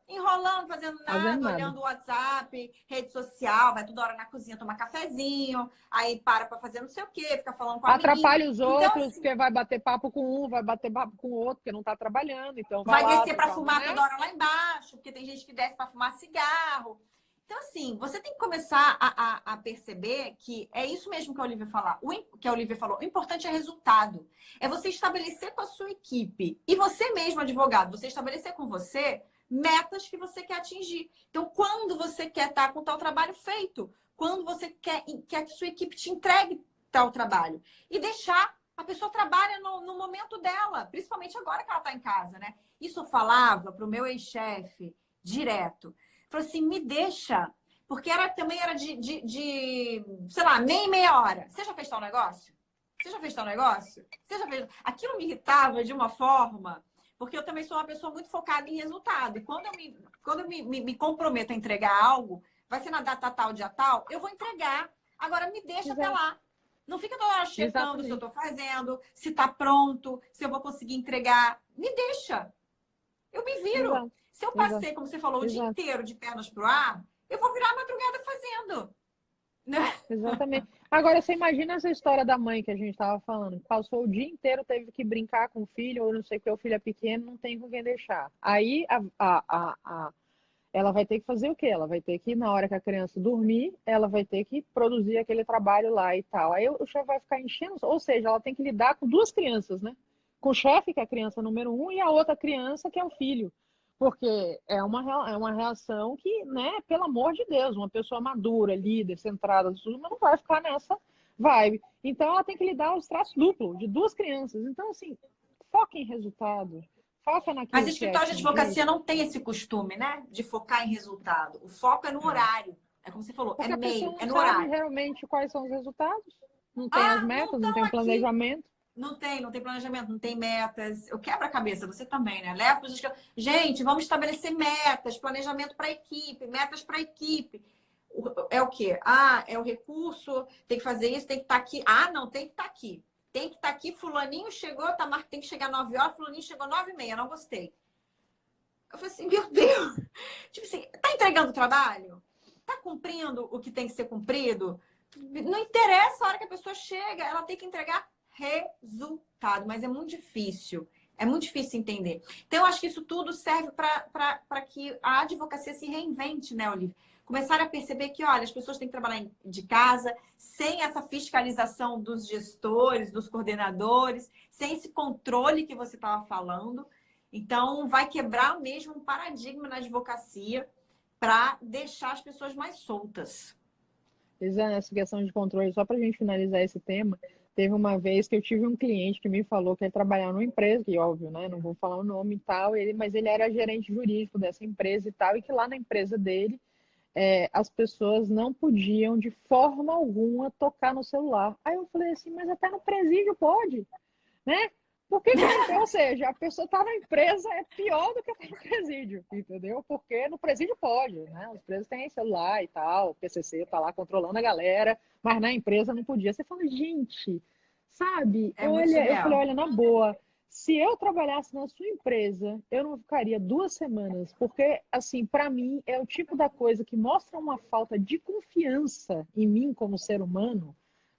enrolando, fazendo Fazendo nada, nada. olhando o WhatsApp, rede social, vai toda hora na cozinha tomar cafezinho, aí para fazer não sei o quê, fica falando com o amiguinho. Atrapalha os Então, outros, assim, porque vai bater papo com um, vai bater papo com o outro, porque não está trabalhando. Então vai vai lá, descer para fica, fumar né? toda hora lá embaixo, porque tem gente que desce para fumar cigarro. Então, assim, você tem que começar a perceber que é isso mesmo que a Olivia falar. Que a Olivia falou. O importante é resultado. É você estabelecer com a sua equipe e você mesmo, advogado, você estabelecer com você metas que você quer atingir. Então, quando você quer estar com tal trabalho feito, quando você quer que sua equipe te entregue tal trabalho e deixar a pessoa trabalha no momento dela, principalmente agora que ela está em casa, né? Isso eu falava para o meu ex-chefe direto. Falou assim, me deixa, porque também era sei lá, meia hora. Você já fez tal negócio? Você já fez tal negócio? Você já fez... Aquilo me irritava de uma forma, porque eu também sou uma pessoa muito focada em resultado. E quando eu me comprometo a entregar algo, vai ser na data tal, dia tal, eu vou entregar. Agora me deixa até Exato. lá. Não fica toda hora checando se eu Exatamente. estou fazendo, se está pronto, se eu vou conseguir entregar. Me deixa. Eu me viro. Exato. Se eu Exato. passei, como você falou, o dia Exato. inteiro de pernas pro ar, eu vou virar a madrugada fazendo. Né? Exatamente. Agora, você imagina essa história da mãe que a gente estava falando, que passou o dia inteiro, teve que brincar com o filho, ou não sei o que, o filho é pequeno, não tem com quem deixar. Aí ela vai ter que fazer o quê? Ela vai ter que, na hora que a criança dormir, ela vai ter que produzir aquele trabalho lá e tal. Aí o chefe vai ficar enchendo, ou seja, ela tem que lidar com duas crianças, né? Com o chefe, que é a criança número um, e a outra criança, que é o filho. Porque é uma reação que, né, pelo amor de Deus, uma pessoa madura, líder, centrada, tudo, mas não vai ficar nessa vibe. Então, ela tem que lidar os traços duplos de duas crianças. Então, assim, foca em resultado, foca Mas naquilo que é escritório de advocacia atingir, não tem esse costume, né? De focar em resultado. O foco é no horário. É como você falou, é porque a pessoa meio, não é no sabe horário. realmente quais são os resultados, não tem as Ah, não metas, não tem estão o aqui. planejamento. Não tem planejamento, não tem metas. Eu quebro a cabeça, você também, né? Leva para os gente, vamos estabelecer metas, planejamento para a equipe, metas para a equipe. É o quê? Ah, é o recurso, tem que fazer isso, tem que estar aqui. Ah, não, tem que estar aqui. Tem que estar aqui, fulaninho chegou, tem que chegar 9 horas, fulaninho chegou 9h30, não gostei. Eu falei assim, meu Deus! Tipo assim, tá entregando o trabalho? Tá cumprindo o que tem que ser cumprido? Não interessa a hora que a pessoa chega, ela tem que entregar resultado, mas é muito difícil. É muito difícil entender. Então, eu acho que isso tudo serve para que a advocacia se reinvente, né, Olivia? Começar a perceber que, olha, as pessoas têm que trabalhar de casa, sem essa fiscalização dos gestores, dos coordenadores, sem esse controle que você estava falando. Então, vai quebrar mesmo um paradigma na advocacia para deixar as pessoas mais soltas. Exato, essa questão de controle, só para a gente finalizar esse tema, teve uma vez que eu tive um cliente que me falou que ele trabalhava numa empresa, que óbvio, né, não vou falar o nome e tal, mas ele era gerente jurídico dessa empresa e tal, e que lá na empresa dele, as pessoas não podiam de forma alguma tocar no celular. Aí eu falei assim, mas até no presídio pode, né? Por que que ou seja, a pessoa está na empresa é pior do que estar no presídio, entendeu? Porque no presídio pode, né? Os presos têm celular e tal, o PCC está lá controlando a galera, mas na empresa não podia. Você fala, gente, sabe? É muito Olha, eu falei, surreal. olha, na boa, se eu trabalhasse na sua empresa, eu não ficaria 2 semanas, porque, assim, para mim é o tipo da coisa que mostra uma falta de confiança em mim como ser humano,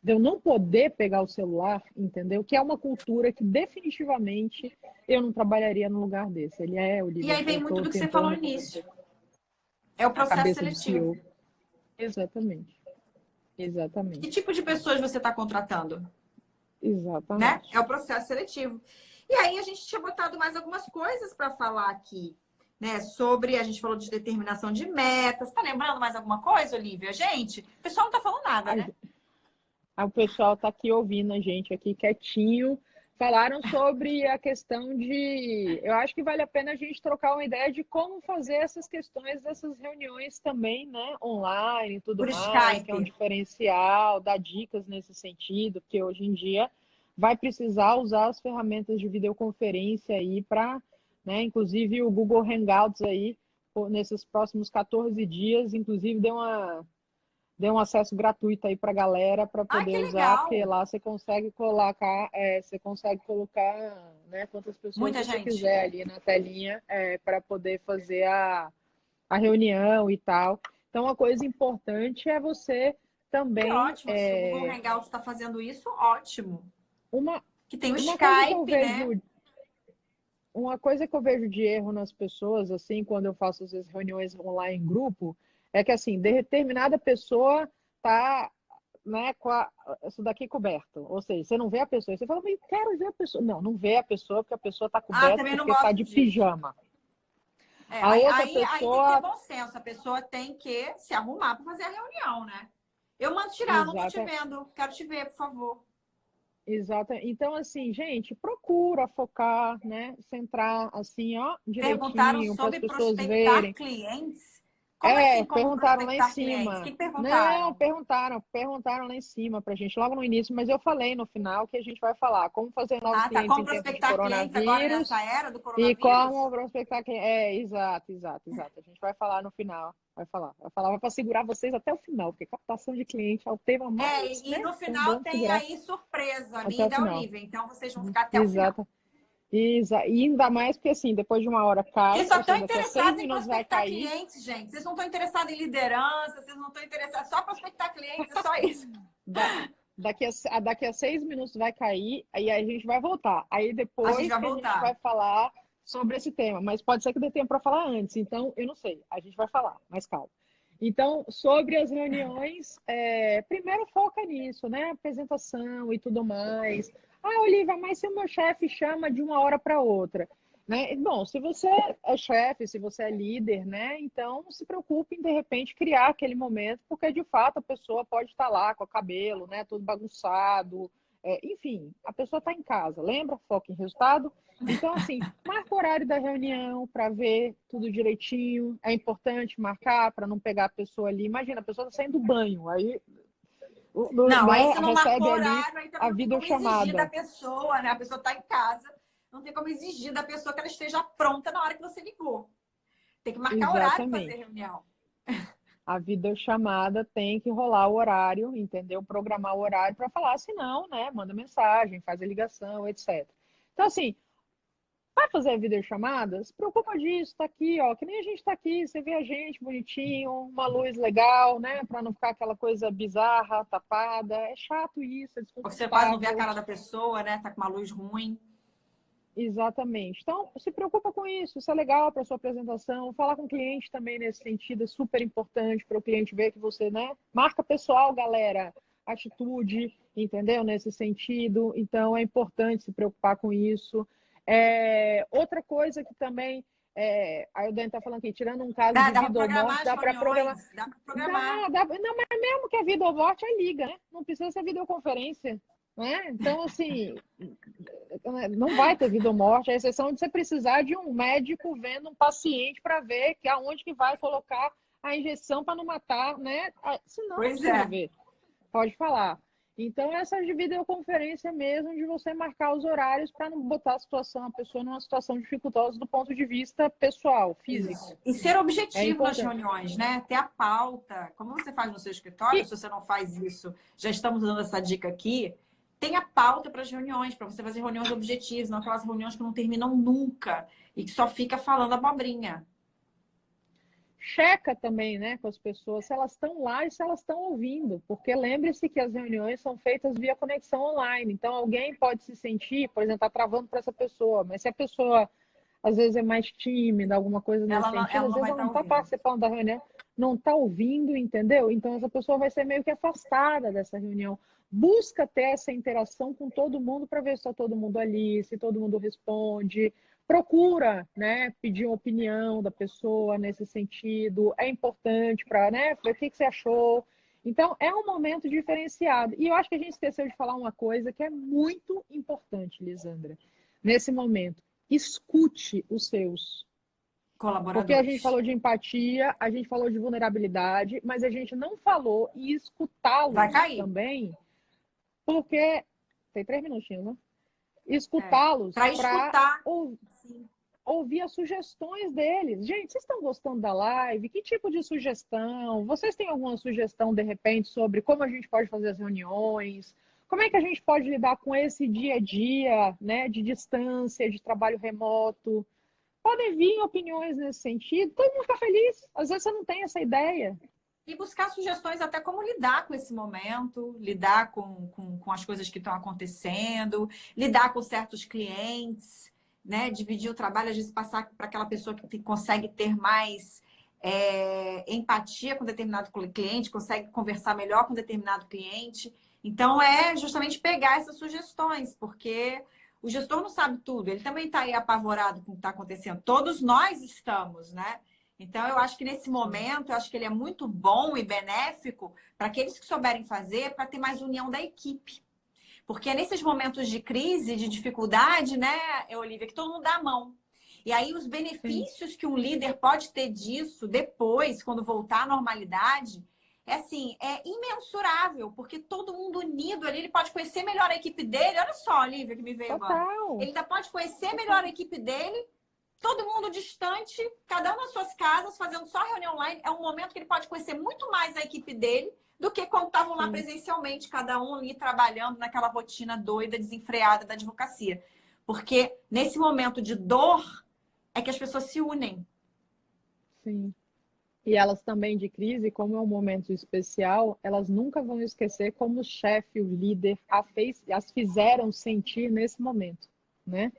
de eu não poder pegar o celular, entendeu? Que é uma cultura que definitivamente eu não trabalharia no lugar desse. E Olivia, aí vem eu muito estou do que você falou tentando no início. É o a processo cabeça de seletivo. CEO. Exatamente, Que exatamente, tipo de pessoas você está contratando? Né? É exatamente. o processo seletivo. E aí a gente tinha botado mais algumas coisas para falar aqui, né? Sobre, a gente falou de determinação de metas. Tá lembrando mais alguma coisa, Olivia? Gente, o pessoal não tá falando nada, né? O pessoal está aqui ouvindo a gente aqui quietinho. Falaram sobre a questão de. Eu acho que vale a pena a gente trocar uma ideia de como fazer essas questões dessas reuniões também, né? Online e tudo Por mais, que é um Skype. diferencial, dar dicas nesse sentido, porque hoje em dia vai precisar usar as ferramentas de videoconferência aí para, né? Inclusive o Google Hangouts aí, nesses próximos 14 dias, inclusive deu um acesso gratuito aí para a galera para Ah, poder que usar, porque legal! lá você consegue colocar, né, quantas pessoas Muita você gente. quiser ali na telinha para poder fazer a reunião e tal. Então, uma coisa importante é você Que também ótimo. Se o Google Hangouts está fazendo isso, ótimo. uma Que tem o uma coisa que eu Skype, né? vejo uma coisa que eu vejo de erro nas pessoas, assim, quando eu faço as reuniões online em grupo, é que, assim, determinada pessoa tá, né, com isso daqui coberto. Ou seja, você não vê a pessoa, você fala, mas eu quero ver a pessoa. Não, não vê a pessoa porque a pessoa está Ah, coberta também não porque está gosto de disso. pijama. É, A outra aí tem que ter pessoa, bom senso. A pessoa tem que se arrumar para fazer a reunião, né? Eu mando tirar, não tô te exata, vendo. Quero te ver, por favor. exata. Então, assim, gente, procura focar, né, centrar, assim, ó, Perguntaram direitinho, para as sobre pessoas prospectar verem. clientes. Como assim, como Perguntaram lá em prospectar clientes? O cima. que Não, perguntaram? perguntaram lá em cima pra gente, logo no início, mas eu falei no final que a gente vai falar como fazer novos Ah, tá. clientes Como em tempos de prospectar clientes agora nessa coronavírus era do e como coronavírus? prospectar clientes. Exato, exato, exato. A gente vai falar no final. Vai para segurar vocês até o final, porque captação de cliente é o tema É, mais, e né? no Então final vamos tem segurar aí surpresa, a até minha e o da final. Olivia. Então vocês vão ficar até o final. Exato. E ainda mais porque assim, depois de uma hora cai, Vocês só ou estão seja, daqui a seis interessados em minutos vai prospectar cair. clientes, gente. Vocês não estão interessados em liderança, vocês não estão interessados só em prospectar clientes, é só isso. Da- daqui a 6 minutos vai cair, aí a gente vai voltar. Aí A gente depois vai que a gente vai voltar. falar sobre esse tema, mas pode ser que dê tempo para falar antes, então eu não sei, a gente vai falar, mas calma. Então, sobre as reuniões, primeiro foca nisso, né? Apresentação e tudo mais. Ah, Olivia, mas se o meu chefe chama de uma hora para outra, né? Bom, se você é chefe, se você é líder, né? Então, não se preocupe em, de repente, criar aquele momento, porque, de fato, a pessoa pode estar lá com o cabelo, né? Todo bagunçado. Enfim, a pessoa está em casa. Lembra? Foca em resultado. Então, assim, marca o horário da reunião para ver tudo direitinho. É importante marcar para não pegar a pessoa ali. Imagina, a pessoa está saindo do banho, aí Não, aí né, se não marcou recebe ali horário, aí também a não tem como exigir da videochamada. pessoa, né? A pessoa está em casa, não tem como exigir da pessoa que ela esteja pronta na hora que você ligou. Tem que marcar horário para fazer Exatamente. reunião. A videochamada tem que rolar o horário, entendeu? Programar o horário para falar, senão, né, manda mensagem, faz a ligação, etc. Então, assim, vai fazer a videochamada? Se preocupa disso, tá aqui, ó, que nem a gente tá aqui, você vê a gente bonitinho, uma luz legal, né, para não ficar aquela coisa bizarra, tapada. É chato isso, é Porque você quase não vê a desconfortável. cara da pessoa, né? Tá com uma luz ruim. Exatamente. Então, se preocupa com isso é legal para sua apresentação. Falar com o cliente também nesse sentido é super importante para o cliente ver que você, né? Marca pessoal, galera, atitude, entendeu? Nesse sentido. Então, é importante se preocupar com isso. Outra coisa que também, aí o Dani está falando aqui, tirando um caso de Dá para vida ou programar morte, as dá para programar. reuniões, dá para programar. Não, mas mesmo que é vida ou morte, é liga, né? Não precisa ser videoconferência. Né? Então, assim, não vai ter vida ou morte, a exceção de você precisar de um médico vendo um paciente para ver que aonde que vai colocar a injeção para não matar, né? Senão não Pois precisa é. ver, pode falar. Então, essa de videoconferência mesmo, de você marcar os horários para não botar a pessoa numa situação dificultosa do ponto de vista pessoal, Isso. físico. E ser É objetivo nas importante. reuniões, né? Ter a pauta. Como você faz no seu escritório, E, se você não faz isso, já estamos dando essa dica aqui. Tenha pauta para as reuniões, para você fazer reuniões objetivas, não aquelas reuniões que não terminam nunca e que só fica falando abobrinha. checa também, né, com as pessoas se elas estão lá e se elas estão ouvindo, porque lembre-se que as reuniões são feitas via conexão online. Então, alguém pode se sentir, por exemplo, tá travando para essa pessoa, mas se a pessoa às vezes é mais tímida, alguma coisa nesse sentido, Ela às não vezes vai ela estar não está ouvindo. participando da reunião, não está ouvindo, entendeu? Então, essa pessoa vai ser meio que afastada dessa reunião. Busca ter essa interação com todo mundo para ver se está todo mundo ali, se todo mundo responde. Procura, né, pedir uma opinião da pessoa nesse sentido. É importante para, né, ver o que você achou. Então, é um momento diferenciado. E eu acho que a gente esqueceu de falar uma coisa que é muito importante, Lisandra, nesse momento. Escute os seus. Porque a gente Colaboradores. falou de empatia, a gente falou de vulnerabilidade, mas a gente não falou em Vai escutá-los cair. também, porque tem 3 minutinhos, né? É. Escutá-los Para para escutar. Sim. ouvir as sugestões deles. Gente, vocês estão gostando da live? Que tipo de sugestão? Vocês têm alguma sugestão, de repente, sobre como a gente pode fazer as reuniões? Como é que a gente pode lidar com esse dia a dia, né, de distância, de trabalho remoto? Podem vir opiniões nesse sentido. Todo mundo fica feliz. Às vezes você não tem essa ideia. E buscar sugestões até como lidar com esse momento, lidar com as coisas que estão acontecendo, lidar com certos clientes, né? Dividir o trabalho, às vezes passar para aquela pessoa que consegue ter mais empatia com determinado cliente, consegue conversar melhor com determinado cliente. Então, é justamente pegar essas sugestões, porque o gestor não sabe tudo, ele também está aí apavorado com o que está acontecendo. Todos nós estamos, né? Então, eu acho que nesse Sim. momento, eu acho que ele é muito bom e benéfico para aqueles que souberem fazer, para ter mais união da equipe. Porque é nesses momentos de crise, de dificuldade, né, Olivia, que todo mundo dá a mão. E aí, os Sim. benefícios que um líder pode ter disso depois, quando voltar à normalidade, é assim, é imensurável, porque todo mundo unido ali, ele pode conhecer melhor a equipe dele. Olha só, Olivia, que me veio agora. Total. Ele ainda pode conhecer melhor Total. a equipe dele, todo mundo distante, cada um nas suas casas, fazendo só reunião online. É um momento que ele pode conhecer muito mais a equipe dele do que quando estavam lá Sim. presencialmente, cada um ali trabalhando naquela rotina doida, desenfreada da advocacia. Porque nesse momento de dor é que as pessoas se unem. Sim. E elas também de crise, como é um momento especial, elas nunca vão esquecer como o chefe, o líder, as fizeram sentir nesse momento, né?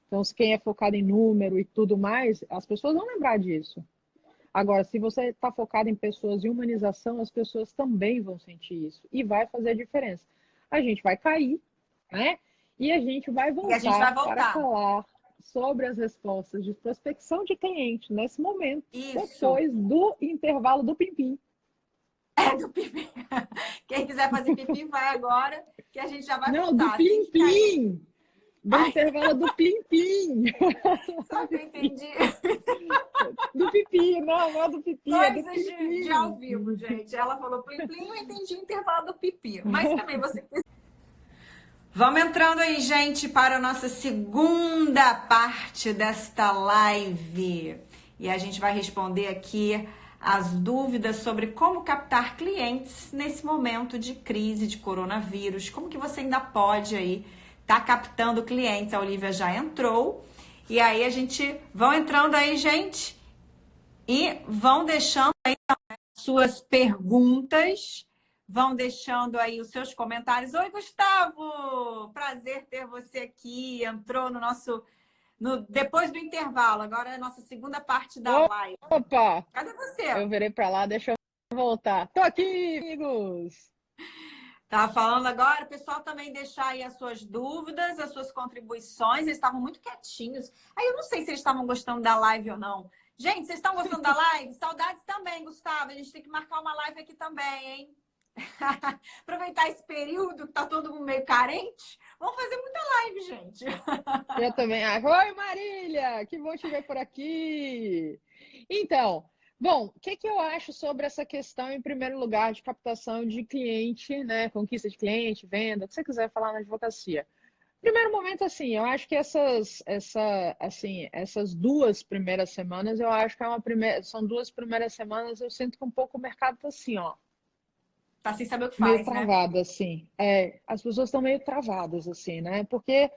Então, se quem é focado em número e tudo mais, as pessoas vão lembrar disso. Agora, se você está focado em pessoas e humanização, as pessoas também vão sentir isso. E vai fazer a diferença. A gente vai cair, né? E a gente vai E a gente vai voltar para voltar. falar sobre as respostas de prospecção de cliente nesse momento, Isso. depois do intervalo do Pim-Pim. É do pipi. Quem quiser fazer pipi, vai agora, que a gente já vai Não, do voltar. Assim que cair. Plim-Plim! Do Ai, intervalo do Plim-Plim! só que eu entendi. Do pipi, não é do pipi, é do Coisas de ao Plim-Plim! vivo, gente. Ela falou plim-plim, eu entendi o intervalo do pipi. Mas também você. Vamos entrando aí, gente, para a nossa segunda parte desta live. E a gente vai responder aqui as dúvidas sobre como captar clientes nesse momento de crise de coronavírus. Como que você ainda pode aí tá captando clientes? A Olivia já entrou. E aí a gente vão entrando aí, gente, e vão deixando aí suas perguntas. Vão deixando aí os seus comentários. Oi, Gustavo! Prazer ter você aqui. Entrou no nosso... depois do intervalo. Agora é a nossa segunda parte da live. Opa! Cadê você? Eu virei para lá, deixa eu voltar. Tô aqui, amigos! Tava falando agora, o pessoal também deixar aí as suas dúvidas, as suas contribuições. Eles estavam muito quietinhos. Aí eu não sei se eles estavam gostando da live ou não. Gente, vocês estão gostando da live? Saudades também, Gustavo. A gente tem que marcar uma live aqui também, hein? Aproveitar esse período que tá todo mundo meio carente. Vamos fazer muita live, gente. Eu também. Oi, Marília! Que bom te ver por aqui! Então, bom, o que eu acho sobre essa questão, em primeiro lugar, de captação de cliente, né? Conquista de cliente, venda, o que você quiser falar na advocacia. Primeiro momento, assim, eu acho que essas duas primeiras semanas, eu acho que são duas primeiras semanas, eu sinto que um pouco o mercado tá assim, ó, Tá sem saber o que meio faz, né? travado, assim. As pessoas estão meio travadas, assim, né? Porque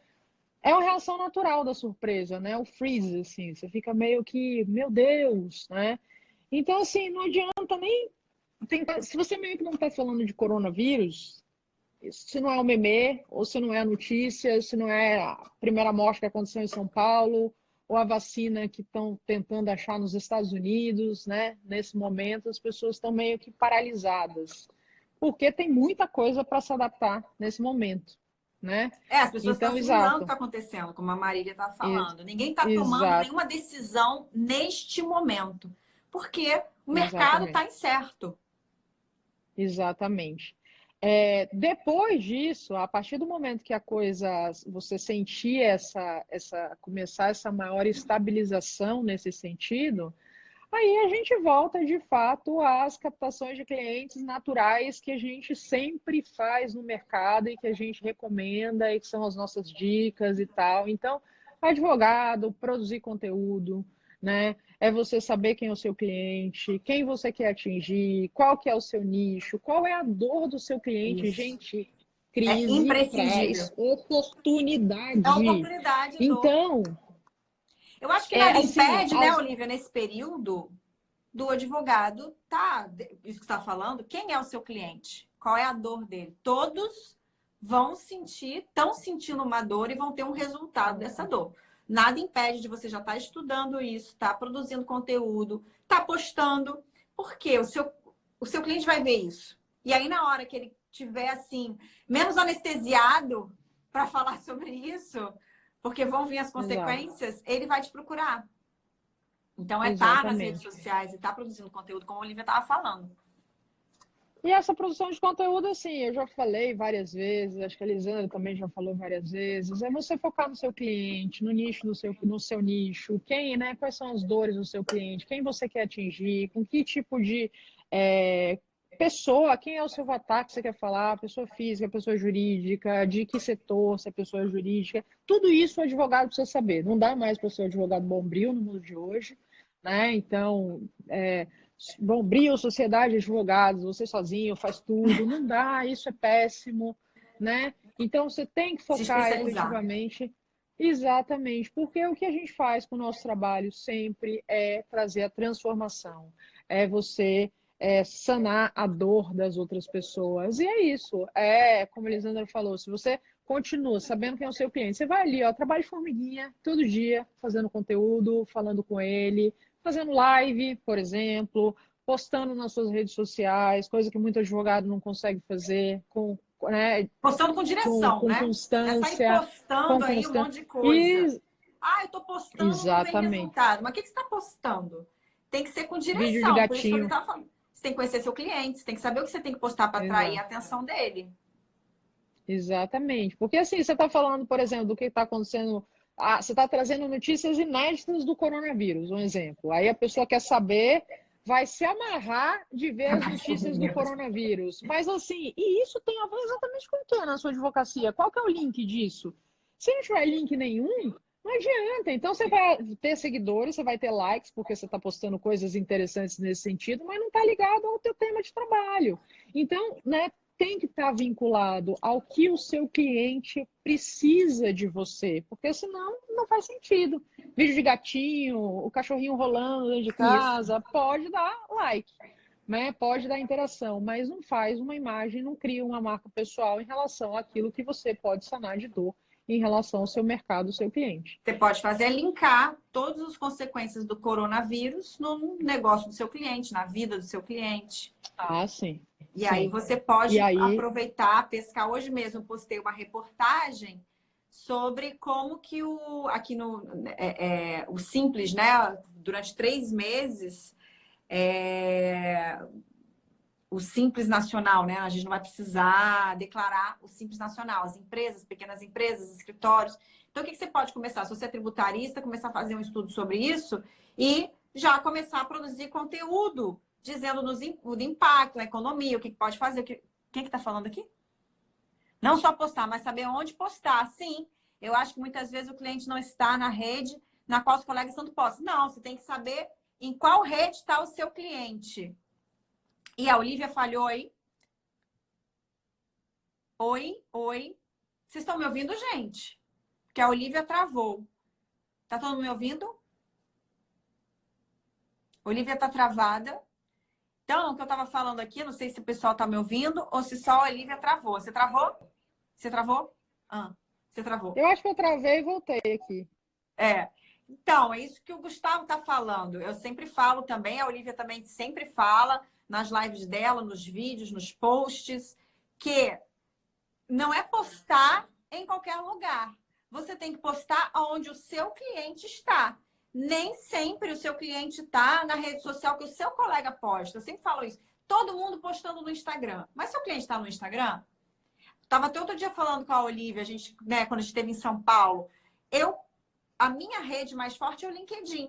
é uma reação natural da surpresa, né? O freeze, assim, você fica meio que, meu Deus, né? Então, assim, não adianta nem tentar. Se você meio que não está falando de coronavírus, se não é o meme, ou se não é a notícia, se não é a primeira morte que aconteceu em São Paulo, ou a vacina que estão tentando achar nos Estados Unidos, né? Nesse momento, as pessoas estão meio que paralisadas, porque tem muita coisa para se adaptar nesse momento, né? As pessoas estão Então, assimilando o que exato, está acontecendo, como a Marília está falando. Ninguém está tomando exato, nenhuma decisão neste momento, porque o mercado está exatamente. incerto. Exatamente. Depois disso, a partir do momento que a coisa, você sentir começar essa maior estabilização nesse sentido, aí a gente volta de fato às captações de clientes naturais que a gente sempre faz no mercado e que a gente recomenda e que são as nossas dicas e tal. Então, advogado, produzir conteúdo, né? É você saber quem é o seu cliente, quem você quer atingir, qual que é o seu nicho, qual é a dor do seu cliente. Isso. Gente, É crise imprescindível. traz É oportunidade. oportunidade, dor. Então, Eu acho que nada assim, impede, né, Olivia, nesse período, do advogado, tá? Isso que você está falando, quem é o seu cliente? Qual é a dor dele? Todos vão sentir, estão sentindo uma dor e vão ter um resultado dessa dor. Nada impede de você já estar estudando isso, estar produzindo conteúdo, estar postando, porque o seu cliente vai ver isso. E aí, na hora que ele tiver assim, menos anestesiado para falar sobre isso, porque vão vir as exato, consequências, ele vai te procurar. Então, é estar nas redes exatamente. sociais e estar produzindo conteúdo, como a Olivia estava falando. E essa produção de conteúdo, assim, eu já falei várias vezes, acho que a Elisandra também já falou várias vezes, é você focar no seu cliente, no nicho no seu nicho, quem, né? Quais são as dores do seu cliente, quem você quer atingir, com que tipo de pessoa, quem é o seu avatar que você quer falar, pessoa física, pessoa jurídica, de que setor, se é pessoa jurídica, tudo isso o advogado precisa saber. Não dá mais para ser advogado bombril no mundo de hoje, né? Então, Bombril, sociedade de advogados, você sozinho faz tudo, não dá, isso é péssimo, né? Então você tem que Se focar especializar. efetivamente, exatamente, porque o que a gente faz com o nosso trabalho sempre é trazer a transformação, é você sanar a dor das outras pessoas. E é isso. Como a Elisandra falou, se você continua sabendo quem é o seu cliente, você vai ali, ó, trabalho de formiguinha, todo dia, fazendo conteúdo, falando com ele, fazendo live, por exemplo, postando nas suas redes sociais, coisa que muito advogado não consegue fazer, né, Postando com direção, com né? Não é sair constância, postando aí um monte de coisa. e Ah, eu tô postando, não vem exatamente. resultado. Mas o que você está postando? Tem que ser com Vídeo de direção. Por isso que eu gatinho. estava falando. Você tem que conhecer seu cliente, você tem que saber o que você tem que postar para atrair a Exato. atenção dele. Exatamente. Porque assim, você está falando, por exemplo, do que está acontecendo. Você está trazendo notícias inéditas do coronavírus, um exemplo. Aí a pessoa quer saber, vai se amarrar de ver as notícias do coronavírus. Mas assim, e isso tem a ver exatamente com o que na sua advocacia? Qual que é o link disso? Se não tiver link nenhum, não adianta. Então você vai ter seguidores, você vai ter likes, porque você está postando coisas interessantes nesse sentido, mas não está ligado ao teu tema de trabalho. Então, né, tem que estar vinculado ao que o seu cliente precisa de você, porque senão não faz sentido. Vídeo de gatinho, o cachorrinho rolando dentro de Isso. casa, pode dar like, né? Pode dar interação, mas não faz uma imagem, não cria uma marca pessoal em relação àquilo que você pode sanar de dor em relação ao seu mercado, ao seu cliente. Você pode fazer é linkar todas as consequências do coronavírus no negócio do seu cliente, na vida do seu cliente. Ah, sim. E sim. aí você pode aí... aproveitar, pescar. Hoje mesmo eu postei uma reportagem sobre como que aqui no o Simples, né? Durante 3 meses, o Simples Nacional, né? A gente não vai precisar declarar o Simples Nacional. As empresas, pequenas empresas, escritórios. Então, o que você pode começar? Se você é tributarista, começar a fazer um estudo sobre isso e já começar a produzir conteúdo dizendo o impacto, a economia, o que pode fazer. Quem que está falando aqui? Não só postar, mas saber onde postar. Sim, eu acho que muitas vezes o cliente não está na rede na qual os colegas estão postos. Não, você tem que saber em qual rede está o seu cliente. E a Olivia falhou aí? Oi, oi. Vocês estão me ouvindo, gente? Porque a Olivia travou. Tá todo mundo me ouvindo? Olivia tá travada. Então, o que eu estava falando aqui, não sei se o pessoal está me ouvindo ou se só a Olivia travou. Você travou? Você travou? Você travou. Eu acho que eu travei e voltei aqui. Então, é isso que o Gustavo está falando. Eu sempre falo também, a Olivia também sempre fala nas lives dela, nos vídeos, nos posts, que não é postar em qualquer lugar. Você tem que postar onde o seu cliente está. Nem sempre o seu cliente está na rede social que o seu colega posta. Eu sempre falo isso. Todo mundo postando no Instagram. Mas seu cliente está no Instagram? Estava até outro dia falando com a Olivia, né, quando a gente esteve em São Paulo. A minha rede mais forte é o LinkedIn.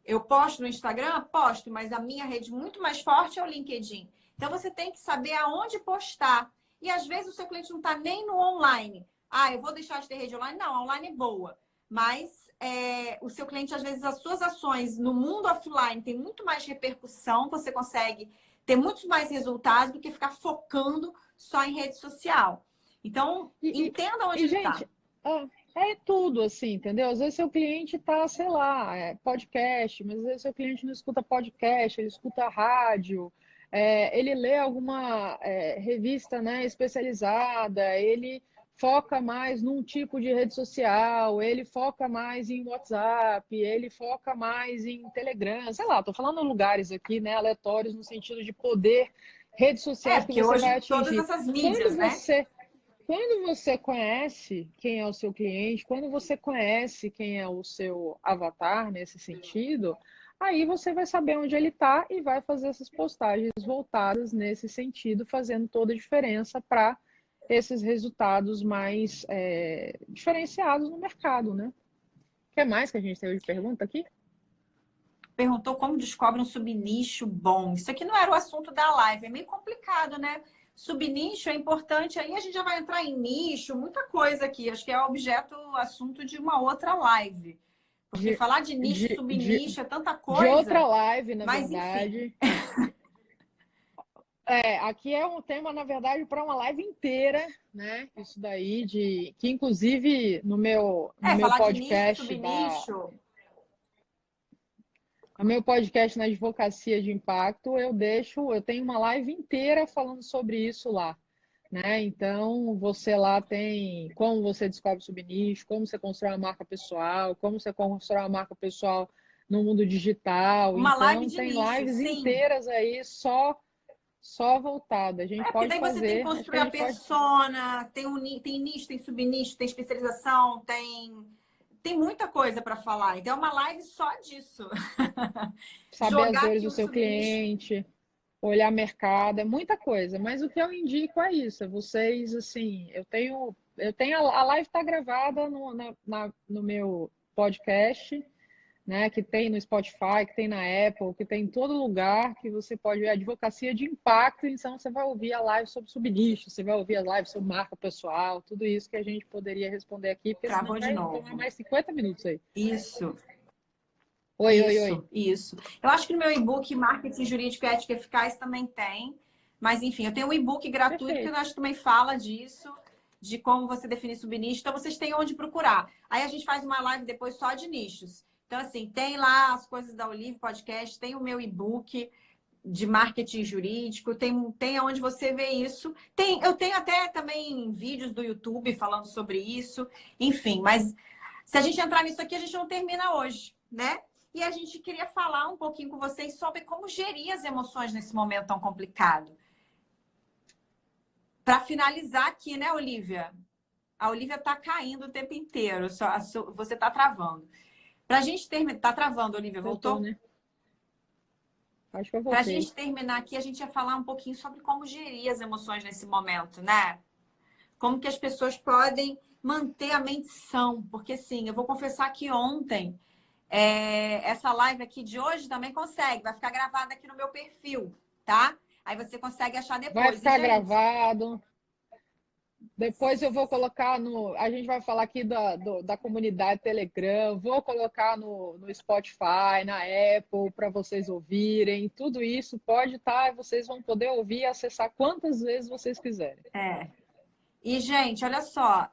Eu posto no Instagram? Posto, mas a minha rede muito mais forte é o LinkedIn. Então você tem que saber aonde postar. E às vezes o seu cliente não está nem no online. Eu vou deixar de ter rede online? Não, a online é boa. Mas o seu cliente, às vezes, as suas ações no mundo offline tem muito mais repercussão, você consegue ter muitos mais resultados do que ficar focando só em rede social. Então, entenda onde ele está. Gente, é tudo assim, entendeu? Às vezes seu cliente tá, sei lá, podcast, mas às vezes seu cliente não escuta podcast, ele escuta rádio, ele lê alguma revista, né, especializada, ele foca mais num tipo de rede social, ele foca mais em WhatsApp, ele foca mais em Telegram, sei lá, tô falando lugares aqui, né, aleatórios no sentido de poder, redes sociais que Porque você vai hoje todas atingir. essas mídias, né? Quando você conhece quem é o seu cliente, quando você conhece quem é o seu avatar nesse sentido, aí você vai saber onde ele está e vai fazer essas postagens voltadas nesse sentido, fazendo toda a diferença para esses resultados mais diferenciados no mercado, né? O que mais que a gente tem de pergunta aqui? Perguntou como descobre um subnicho bom. Isso aqui não era o assunto da live, é meio complicado, né? Subnicho é importante, aí a gente já vai entrar em nicho, muita coisa aqui. Acho que é objeto, assunto de uma outra live. Porque falar de nicho, subnicho, é tanta coisa. De outra live, na mas, verdade. Aqui é um tema, na verdade, para uma live inteira, né? Isso daí, que inclusive no meu falar podcast. De nicho, subnicho. O meu podcast na Advocacia de Impacto, eu tenho uma live inteira falando sobre isso lá, né? Então, você lá tem como você descobre subnicho, como você constrói uma marca pessoal, como você constrói uma marca pessoal no mundo digital. Uma live Então, de tem nicho, lives sim. inteiras aí só voltada. A gente É, porque pode daí você tem que fazer, acho que construir a a gente pode persona, tem nicho, tem subnicho, tem especialização, tem muita coisa para falar. Então, é uma live só disso. saber as Jogar dores aqui do o seu subnicho. cliente, olhar mercado, é muita coisa. Mas o que eu indico é isso, é vocês, assim, eu tenho a live está gravada no meu podcast, né, que tem no Spotify, que tem na Apple, que tem em todo lugar que você pode ver advocacia de impacto, então você vai ouvir a live sobre subnicho, você vai ouvir a live sobre marca pessoal, tudo isso que a gente poderia responder aqui, porque senão Travou de vai tomar novo. mais 50 minutos aí. Isso. Oi, oi, oi. Isso. Eu acho que no meu e-book Marketing Jurídico e Ética Eficaz também tem. Mas, enfim, eu tenho um e-book gratuito que eu Perfeito. acho que também fala disso, de como você definir subnicho. Então, vocês têm onde procurar. Aí a gente faz uma live depois só de nichos. Então, assim, tem lá as coisas da Olive Podcast, tem o meu e-book de marketing jurídico, tem onde você vê isso. Eu tenho até também vídeos do YouTube falando sobre isso. Enfim, mas se a gente entrar nisso aqui, a gente não termina hoje, né? E a gente queria falar um pouquinho com vocês sobre como gerir as emoções nesse momento tão complicado. Para finalizar aqui, né, Olivia? A Olivia está caindo o tempo inteiro, você está travando. Para a gente terminar. Está travando, Olivia, Eu tô, voltou? né? Acho que eu Para a voltei. gente terminar aqui, a gente ia falar um pouquinho sobre como gerir as emoções nesse momento, né? Como que as pessoas podem manter a mente sã. Porque, sim, eu vou confessar que ontem, essa live aqui de hoje também consegue. Vai ficar gravada aqui no meu perfil, tá? Aí você consegue achar Vai depois. E, ficar gente, gravado. Depois eu vou colocar no. A gente vai falar aqui da comunidade Telegram. Vou colocar no Spotify, na Apple, para vocês ouvirem. Tudo isso pode estar, vocês vão poder ouvir e acessar quantas vezes vocês quiserem. E, gente, olha só.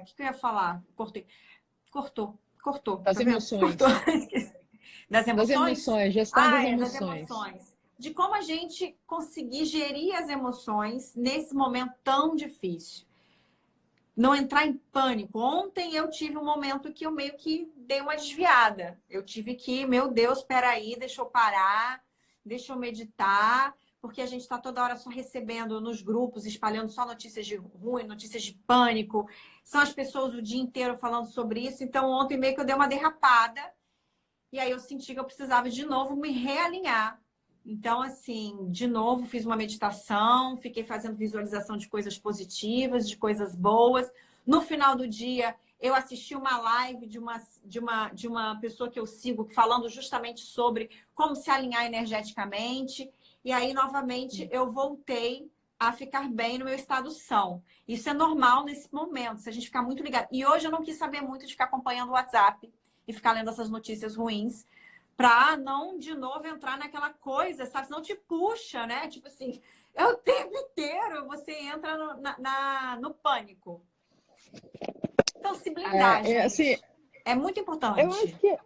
O que eu ia falar? Cortei. Cortou. Das Tá vendo? Cortou. emoções. Esqueci. Das Das emoções? emoções, gestão das Ah, das emoções. emoções. De como a gente conseguir gerir as emoções nesse momento tão difícil. Não entrar em pânico. Ontem eu tive um momento que eu meio que dei uma desviada. Eu tive que, meu Deus, peraí, deixa eu parar, deixa eu meditar, porque a gente está toda hora só recebendo nos grupos, espalhando só notícias de ruim, notícias de pânico. São as pessoas o dia inteiro falando sobre isso. Então, ontem meio que eu dei uma derrapada. E aí eu senti que eu precisava de novo me realinhar. Então, assim, de novo fiz uma meditação, fiquei fazendo visualização de coisas positivas, de coisas boas. No final do dia, eu assisti uma live de uma pessoa que eu sigo falando justamente sobre como se alinhar energeticamente. E aí, novamente, eu voltei a ficar bem no meu estado são. Isso é normal nesse momento, se a gente ficar muito ligado. E hoje eu não quis saber muito de ficar acompanhando o WhatsApp e ficar lendo essas notícias ruins, pra não de novo entrar naquela coisa, sabe? Senão te puxa, né? Tipo assim, é o tempo inteiro você entra no pânico. Então, se blindar, Assim, gente. É muito eu importante. acho que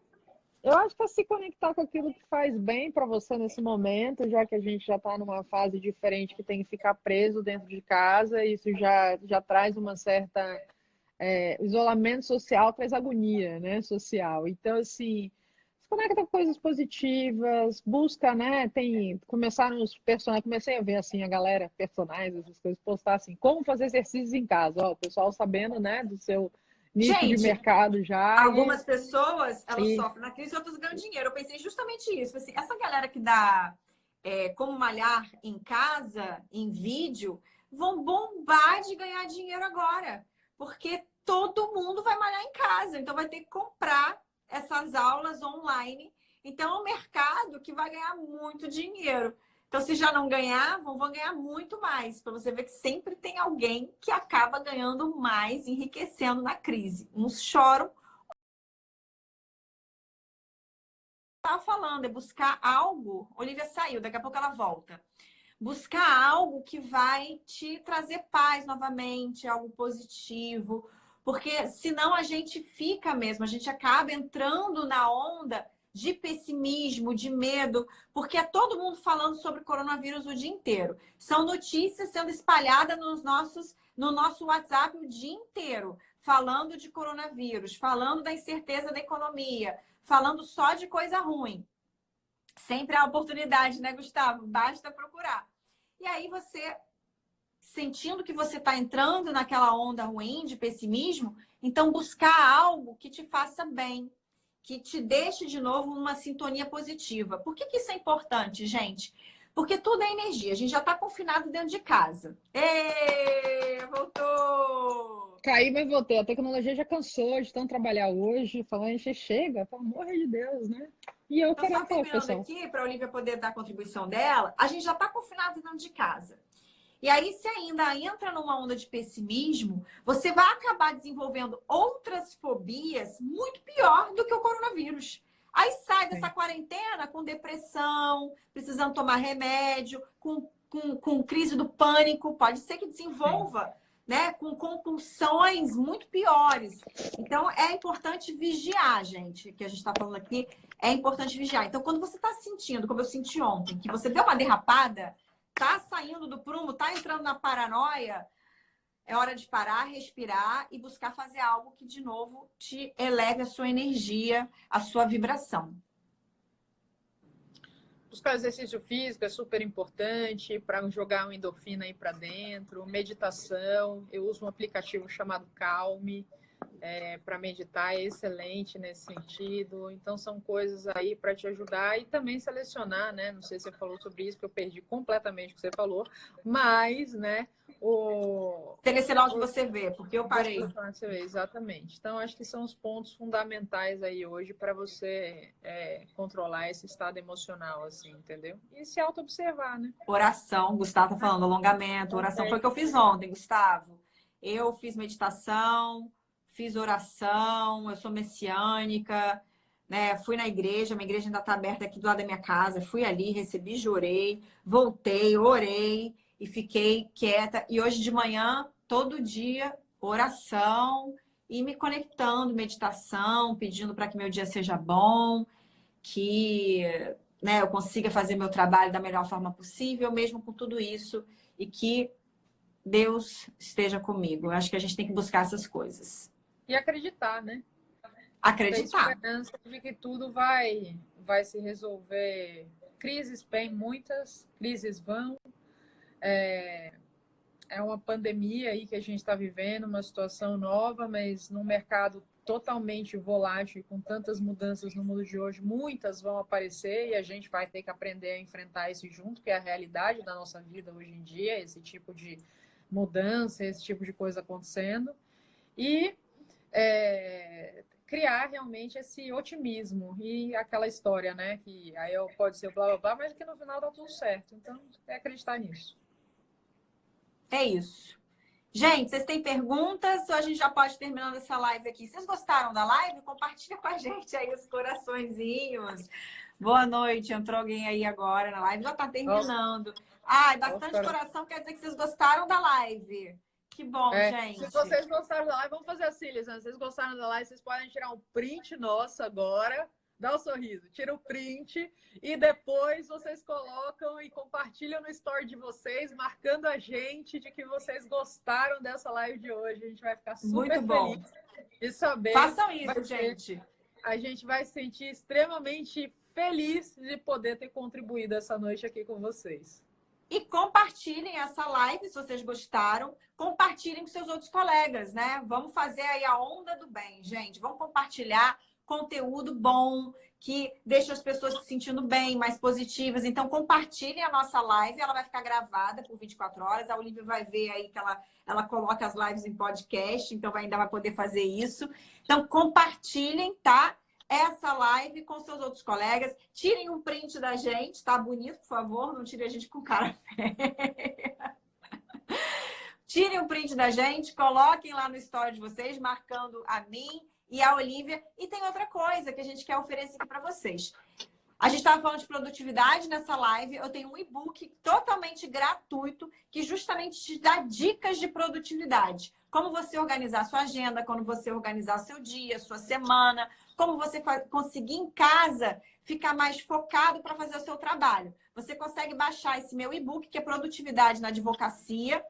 Eu acho que é se conectar com aquilo que faz bem para você nesse momento, já que a gente já está numa fase diferente que tem que ficar preso dentro de casa, isso já traz uma certa. Isolamento social traz agonia, né, social. Então, assim, se conecta com coisas positivas, busca, né, começaram os personagens, comecei a ver, assim, a galera, personagens, essas coisas, postar, assim, como fazer exercícios em casa, ó, o pessoal sabendo, né, do seu nicho de Gente, mercado já, algumas pessoas, elas e sofrem na crise, outras ganham dinheiro. Eu pensei justamente isso. Assim, essa galera que dá como malhar em casa, em vídeo, vão bombar de ganhar dinheiro agora. Porque todo mundo vai malhar em casa. Então, vai ter que comprar essas aulas online. Então, é um mercado que vai ganhar muito dinheiro. Então, se já não ganhavam, vão ganhar muito mais. Para você ver que sempre tem alguém que acaba ganhando mais, enriquecendo na crise. Uns choram. Estava falando, é buscar algo. Olivia saiu, daqui a pouco ela volta. Buscar algo que vai te trazer paz novamente, algo positivo. Porque senão a gente fica mesmo, a gente acaba entrando na onda de pessimismo, de medo, porque é todo mundo falando sobre coronavírus o dia inteiro. São notícias sendo espalhadas no nosso WhatsApp o dia inteiro, falando de coronavírus, falando da incerteza da economia, falando só de coisa ruim. Sempre há oportunidade, né, Gustavo? Basta procurar. E aí você, sentindo que você está entrando naquela onda ruim de pessimismo, então buscar algo que te faça bem, que te deixe de novo numa sintonia positiva. Por que isso é importante, gente? Porque tudo é energia. A gente já está confinado dentro de casa. Ê, voltou! Caí, mas voltei. A tecnologia já cansou de tanto trabalhar hoje. Falando, chega, pelo amor de Deus, né? E eu Então, só querendo falar com o terminando pessoal. aqui, para a Olivia poder dar a contribuição dela, a gente já está confinado dentro de casa. E aí, se ainda entra numa onda de pessimismo, você vai acabar desenvolvendo outras fobias muito pior do que o coronavírus. Aí sai dessa quarentena com depressão, precisando tomar remédio, com crise do pânico, pode ser que desenvolva, né, com compulsões muito piores. Então, é importante vigiar, gente, que a gente está falando aqui, é importante vigiar. Então, quando você está sentindo, como eu senti ontem, que você deu uma derrapada, tá saindo do prumo, tá entrando na paranoia, é hora de parar, respirar e buscar fazer algo que, de novo, te eleve a sua energia, a sua vibração. Buscar exercício físico é super importante para jogar uma endorfina aí para dentro. Meditação, eu uso um aplicativo chamado Calme para meditar, é excelente nesse sentido. Então, são coisas aí para te ajudar e também selecionar, né? Não sei se você falou sobre isso, que eu perdi completamente o que você falou, mas, né? Selecionar onde você vê, porque eu parei. Exatamente. Então, acho que são os pontos fundamentais aí hoje para você controlar esse estado emocional, assim, entendeu? E se auto-observar, né? Oração, Gustavo tá falando, alongamento, oração. Foi o que eu fiz ontem, Gustavo. Eu fiz meditação, fiz oração, eu sou messiânica, né? Fui na igreja, minha igreja ainda está aberta aqui do lado da minha casa. Fui ali, recebi, jurei, voltei, orei e fiquei quieta. E hoje de manhã, todo dia, oração e me conectando, meditação, pedindo para que meu dia seja bom, que, né, eu consiga fazer meu trabalho da melhor forma possível, mesmo com tudo isso, e que Deus esteja comigo. Eu acho que a gente tem que buscar essas coisas. E acreditar, né? Acreditar. Ter esperança de que tudo vai se resolver. Crises vêm, muitas crises vão. É uma pandemia aí que a gente está vivendo, uma situação nova, mas num mercado totalmente volátil, com tantas mudanças no mundo de hoje, muitas vão aparecer e a gente vai ter que aprender a enfrentar isso junto, que é a realidade da nossa vida hoje em dia, esse tipo de mudança, esse tipo de coisa acontecendo. E criar realmente esse otimismo e aquela história, né? Que aí pode ser blá blá blá, mas que no final dá tudo certo. Então, é acreditar nisso. É isso. Gente, vocês têm perguntas ou a gente já pode ir terminando essa live aqui? Vocês gostaram da live? Compartilha com a gente aí os coraçõezinhos. Boa noite. Entrou alguém aí agora na live. Já tá terminando. Bastante coração quer dizer que vocês gostaram da live. Que bom, gente. Se vocês gostaram da live, vamos fazer assim, Lisandra. Se vocês gostaram da live, vocês podem tirar um print nosso agora. Dá um sorriso, tira o print e depois vocês colocam e compartilham no story de vocês, marcando a gente de que vocês gostaram dessa live de hoje. A gente vai ficar super feliz de saber. Façam isso, gente. A gente vai se sentir extremamente feliz de poder ter contribuído essa noite aqui com vocês. E compartilhem essa live, se vocês gostaram. Compartilhem com seus outros colegas, né? Vamos fazer aí a onda do bem, gente. Vamos compartilhar conteúdo bom, que deixa as pessoas se sentindo bem, mais positivas. Então, compartilhem a nossa live. Ela vai ficar gravada por 24 horas. A Olivia vai ver aí que ela coloca as lives em podcast. Então, ainda vai poder fazer isso. Então, compartilhem, tá? Essa live com seus outros colegas. Tirem um print da gente, tá? Bonito, por favor. Não tirem a gente com cara feia. Tirem um print da gente. Coloquem lá no story de vocês, marcando a mim e a Olivia. E tem outra coisa que a gente quer oferecer aqui para vocês. A gente estava falando de produtividade nessa live. Eu tenho um e-book totalmente gratuito que justamente te dá dicas de produtividade. Como você organizar a sua agenda, como você organizar seu dia, sua semana, como você conseguir em casa ficar mais focado para fazer o seu trabalho. Você consegue baixar esse meu e-book, que é Produtividade na Advocacia,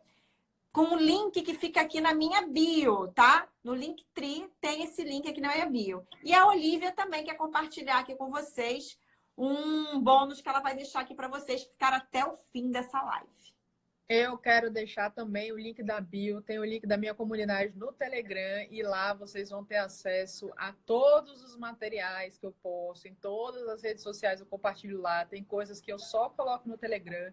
com o link que fica aqui na minha bio, tá? No Linktree tem esse link aqui na minha bio. E a Olivia também quer compartilhar aqui com vocês um bônus que ela vai deixar aqui para vocês que ficaram até o fim dessa live. Eu quero deixar também o link da bio, tem o link da minha comunidade no Telegram e lá vocês vão ter acesso a todos os materiais que eu posto, em todas as redes sociais eu compartilho lá, tem coisas que eu só coloco no Telegram,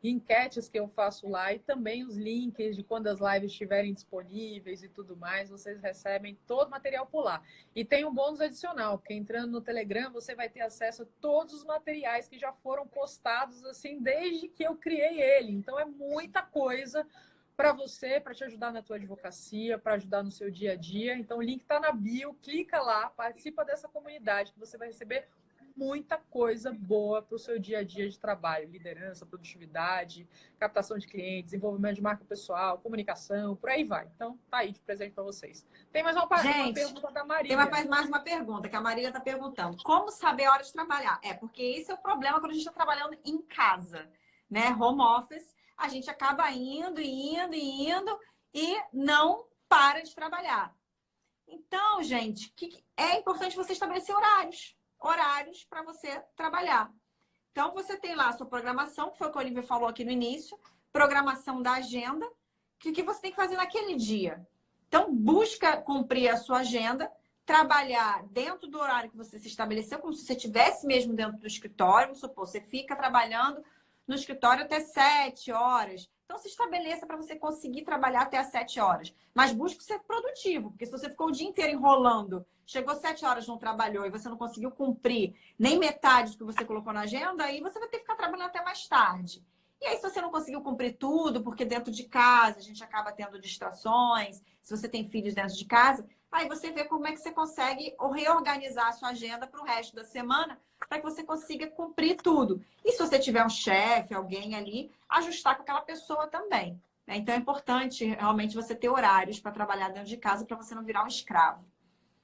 enquetes que eu faço lá e também os links de quando as lives estiverem disponíveis e tudo mais, vocês recebem todo o material por lá. E tem um bônus adicional, porque entrando no Telegram você vai ter acesso a todos os materiais que já foram postados assim desde que eu criei ele. Então é muita coisa para você, para te ajudar na tua advocacia, para ajudar no seu dia a dia. Então o link está na bio, clica lá, participa dessa comunidade que você vai receber muita coisa boa para o seu dia a dia de trabalho, liderança, produtividade, captação de clientes, desenvolvimento de marca pessoal, comunicação, por aí vai. Então, tá aí de presente para vocês. Tem mais uma pergunta da Marília. Tem mais uma pergunta que a Marília está perguntando. Como saber a hora de trabalhar? Porque esse é o problema quando a gente está trabalhando em casa, né? Home office, a gente acaba indo e não para de trabalhar. Então, gente, é importante você estabelecer horários para você trabalhar. Então, você tem lá a sua programação, que foi o que a Olivia falou aqui no início, programação da agenda, que você tem que fazer naquele dia. Então, busca cumprir a sua agenda, trabalhar dentro do horário que você se estabeleceu, como se você estivesse mesmo dentro do escritório. Vamos supor, você fica trabalhando no escritório até 7 horas. Então, se estabeleça para você conseguir trabalhar até as 7 horas. Mas busque ser produtivo, porque se você ficou o dia inteiro enrolando, chegou 7 horas, não trabalhou e você não conseguiu cumprir nem metade do que você colocou na agenda, aí você vai ter que ficar trabalhando até mais tarde. E aí, se você não conseguiu cumprir tudo, porque dentro de casa a gente acaba tendo distrações, se você tem filhos dentro de casa, aí você vê como é que você consegue reorganizar a sua agenda para o resto da semana, para que você consiga cumprir tudo. E se você tiver um chefe, alguém ali, ajustar com aquela pessoa também. Né? Então é importante realmente você ter horários para trabalhar dentro de casa para você não virar um escravo.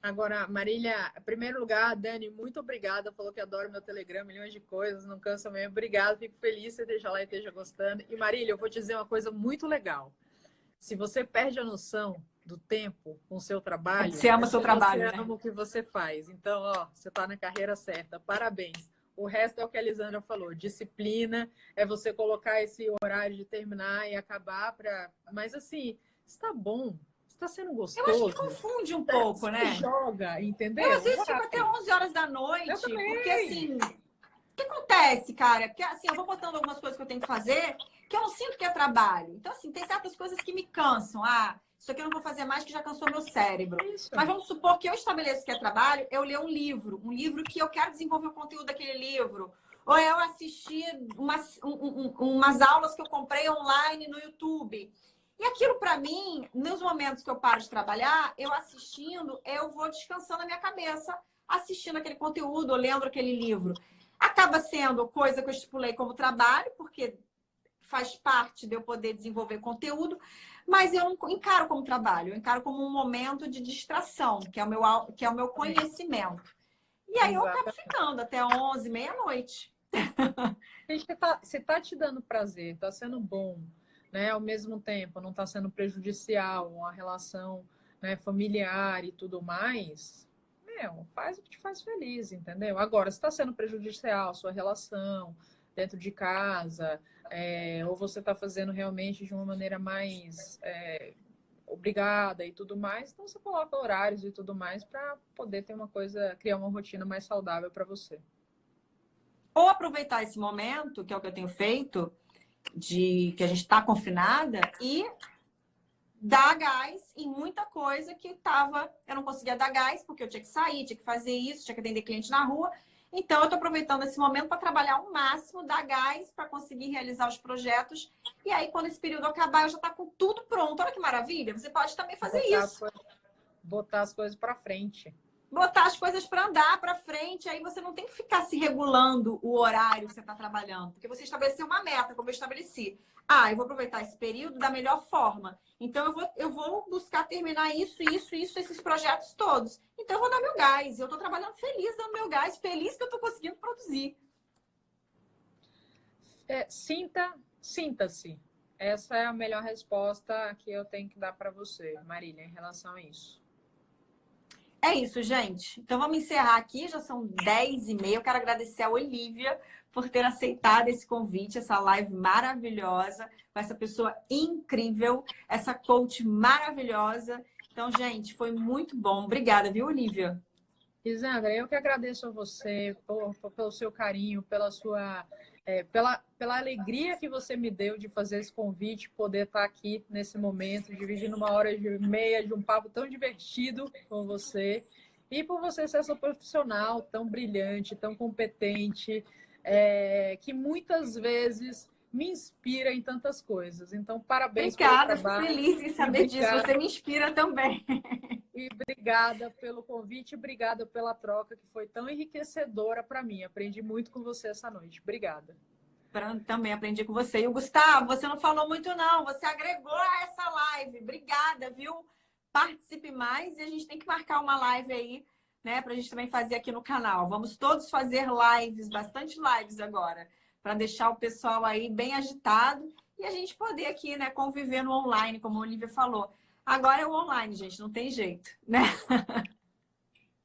Agora, Marília, em primeiro lugar, Dani, muito obrigada. Falou que adora o meu Telegram, milhões de coisas, não cansa mesmo. Obrigada, fico feliz que você esteja lá e esteja gostando. E, Marília, eu vou te dizer uma coisa muito legal. Se você perde a noção do tempo com o seu trabalho, você ama o seu trabalho, você ama o que você faz. Então, você está na carreira certa. Parabéns. O resto é o que a Elisandra falou. Disciplina é você colocar esse horário de terminar e acabar para... Mas, assim, está bom. Está sendo gostoso. Eu acho que confunde um pouco, né? Joga, entendeu? Eu, às vezes, fico até 11 horas da noite. Eu também. Porque, assim... O que acontece, cara? Porque, assim, eu vou botando algumas coisas que eu tenho que fazer que eu não sinto que é trabalho. Então, assim, tem certas coisas que me cansam. Isso aqui eu não vou fazer mais, que já cansou meu cérebro. Isso. Mas vamos supor que eu estabeleço que é trabalho, eu ler um livro que eu quero desenvolver o conteúdo daquele livro. Ou eu assistir umas aulas que eu comprei online no YouTube. E aquilo, para mim, nos momentos que eu paro de trabalhar, eu assistindo, eu vou descansando a minha cabeça, assistindo aquele conteúdo, ou lendo aquele livro. Acaba sendo coisa que eu estipulei como trabalho, porque faz parte de eu poder desenvolver conteúdo, mas eu não encaro como trabalho, eu encaro como um momento de distração, que é o meu conhecimento. E aí eu acabo ficando até 11, meia-noite. Se está te dando prazer, está sendo bom, né? Ao mesmo tempo, não está sendo prejudicial, uma relação, né, familiar e tudo mais, faz o que te faz feliz, entendeu? Agora, se está sendo prejudicial a sua relação dentro de casa, ou você está fazendo realmente de uma maneira mais obrigada e tudo mais, então você coloca horários e tudo mais para poder ter criar uma rotina mais saudável para você. Ou aproveitar esse momento, que é o que eu tenho feito, que a gente está confinada, e dar gás em muita coisa que eu não conseguia dar gás, porque eu tinha que sair, tinha que fazer isso, tinha que atender cliente na rua. Então, eu estou aproveitando esse momento para trabalhar ao máximo, dar gás para conseguir realizar os projetos. E aí, quando esse período acabar, eu já estou com tudo pronto. Olha que maravilha! Você pode também fazer isso. Botar as coisas para frente. botar as coisas para andar para frente, aí você não tem que ficar se regulando o horário que você está trabalhando, porque você estabeleceu uma meta, como eu estabeleci. Ah, eu vou aproveitar esse período da melhor forma. Então, eu vou buscar terminar esses projetos todos. Então, eu vou dar meu gás. Eu estou trabalhando feliz, dando meu gás, feliz que eu estou conseguindo produzir. Sinta-se. Essa é a melhor resposta que eu tenho que dar para você, Marília, em relação a isso. É isso, gente. Então vamos encerrar aqui, já são 10h30. Eu quero agradecer a Olivia por ter aceitado esse convite, essa live maravilhosa, com essa pessoa incrível, essa coach maravilhosa. Então, gente, foi muito bom. Obrigada, viu, Olivia? Isandra, eu que agradeço a você pelo seu carinho, pela alegria que você me deu de fazer esse convite, poder estar aqui nesse momento, dividindo 1h30 de um papo tão divertido com você, e por você ser essa profissional tão brilhante, tão competente, que muitas vezes me inspira em tantas coisas. Então, parabéns pelo trabalho. Obrigada, fico feliz em saber disso. Você me inspira também. E obrigada pelo convite, obrigada pela troca, que foi tão enriquecedora para mim. Aprendi muito com você essa noite. Obrigada. Também aprendi com você. E o Gustavo, você não falou muito, não. Você agregou a essa live. Obrigada, viu? Participe mais e a gente tem que marcar uma live aí, né? Pra gente também fazer aqui no canal. Vamos todos fazer lives, bastante lives agora, para deixar o pessoal aí bem agitado e a gente poder aqui, né, conviver no online, como a Olivia falou. Agora é o online, gente, não tem jeito, né?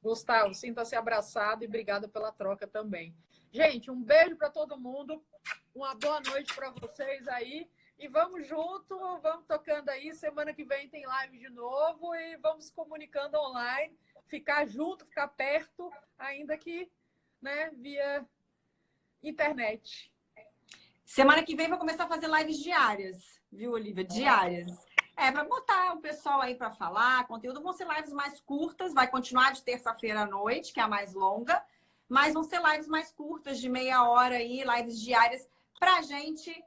Gustavo, sinta-se abraçado e obrigada pela troca também. Gente, um beijo para todo mundo, uma boa noite para vocês aí e vamos junto, vamos tocando aí. Semana que vem tem live de novo e vamos se comunicando online, ficar junto, ficar perto, ainda que, né, via internet. Semana que vem vou começar a fazer lives diárias, viu, Olivia? Diárias. Para botar o pessoal aí para falar, conteúdo. Vão ser lives mais curtas, vai continuar de terça-feira à noite, que é a mais longa, mas vão ser lives mais curtas, de meia hora aí, lives diárias, pra gente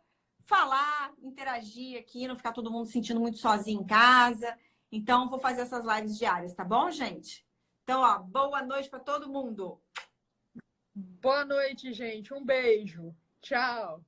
falar, interagir aqui, não ficar todo mundo se sentindo muito sozinho em casa. Então, vou fazer essas lives diárias, tá bom, gente? Então, ó, boa noite para todo mundo. Boa noite, gente. Um beijo. Tchau.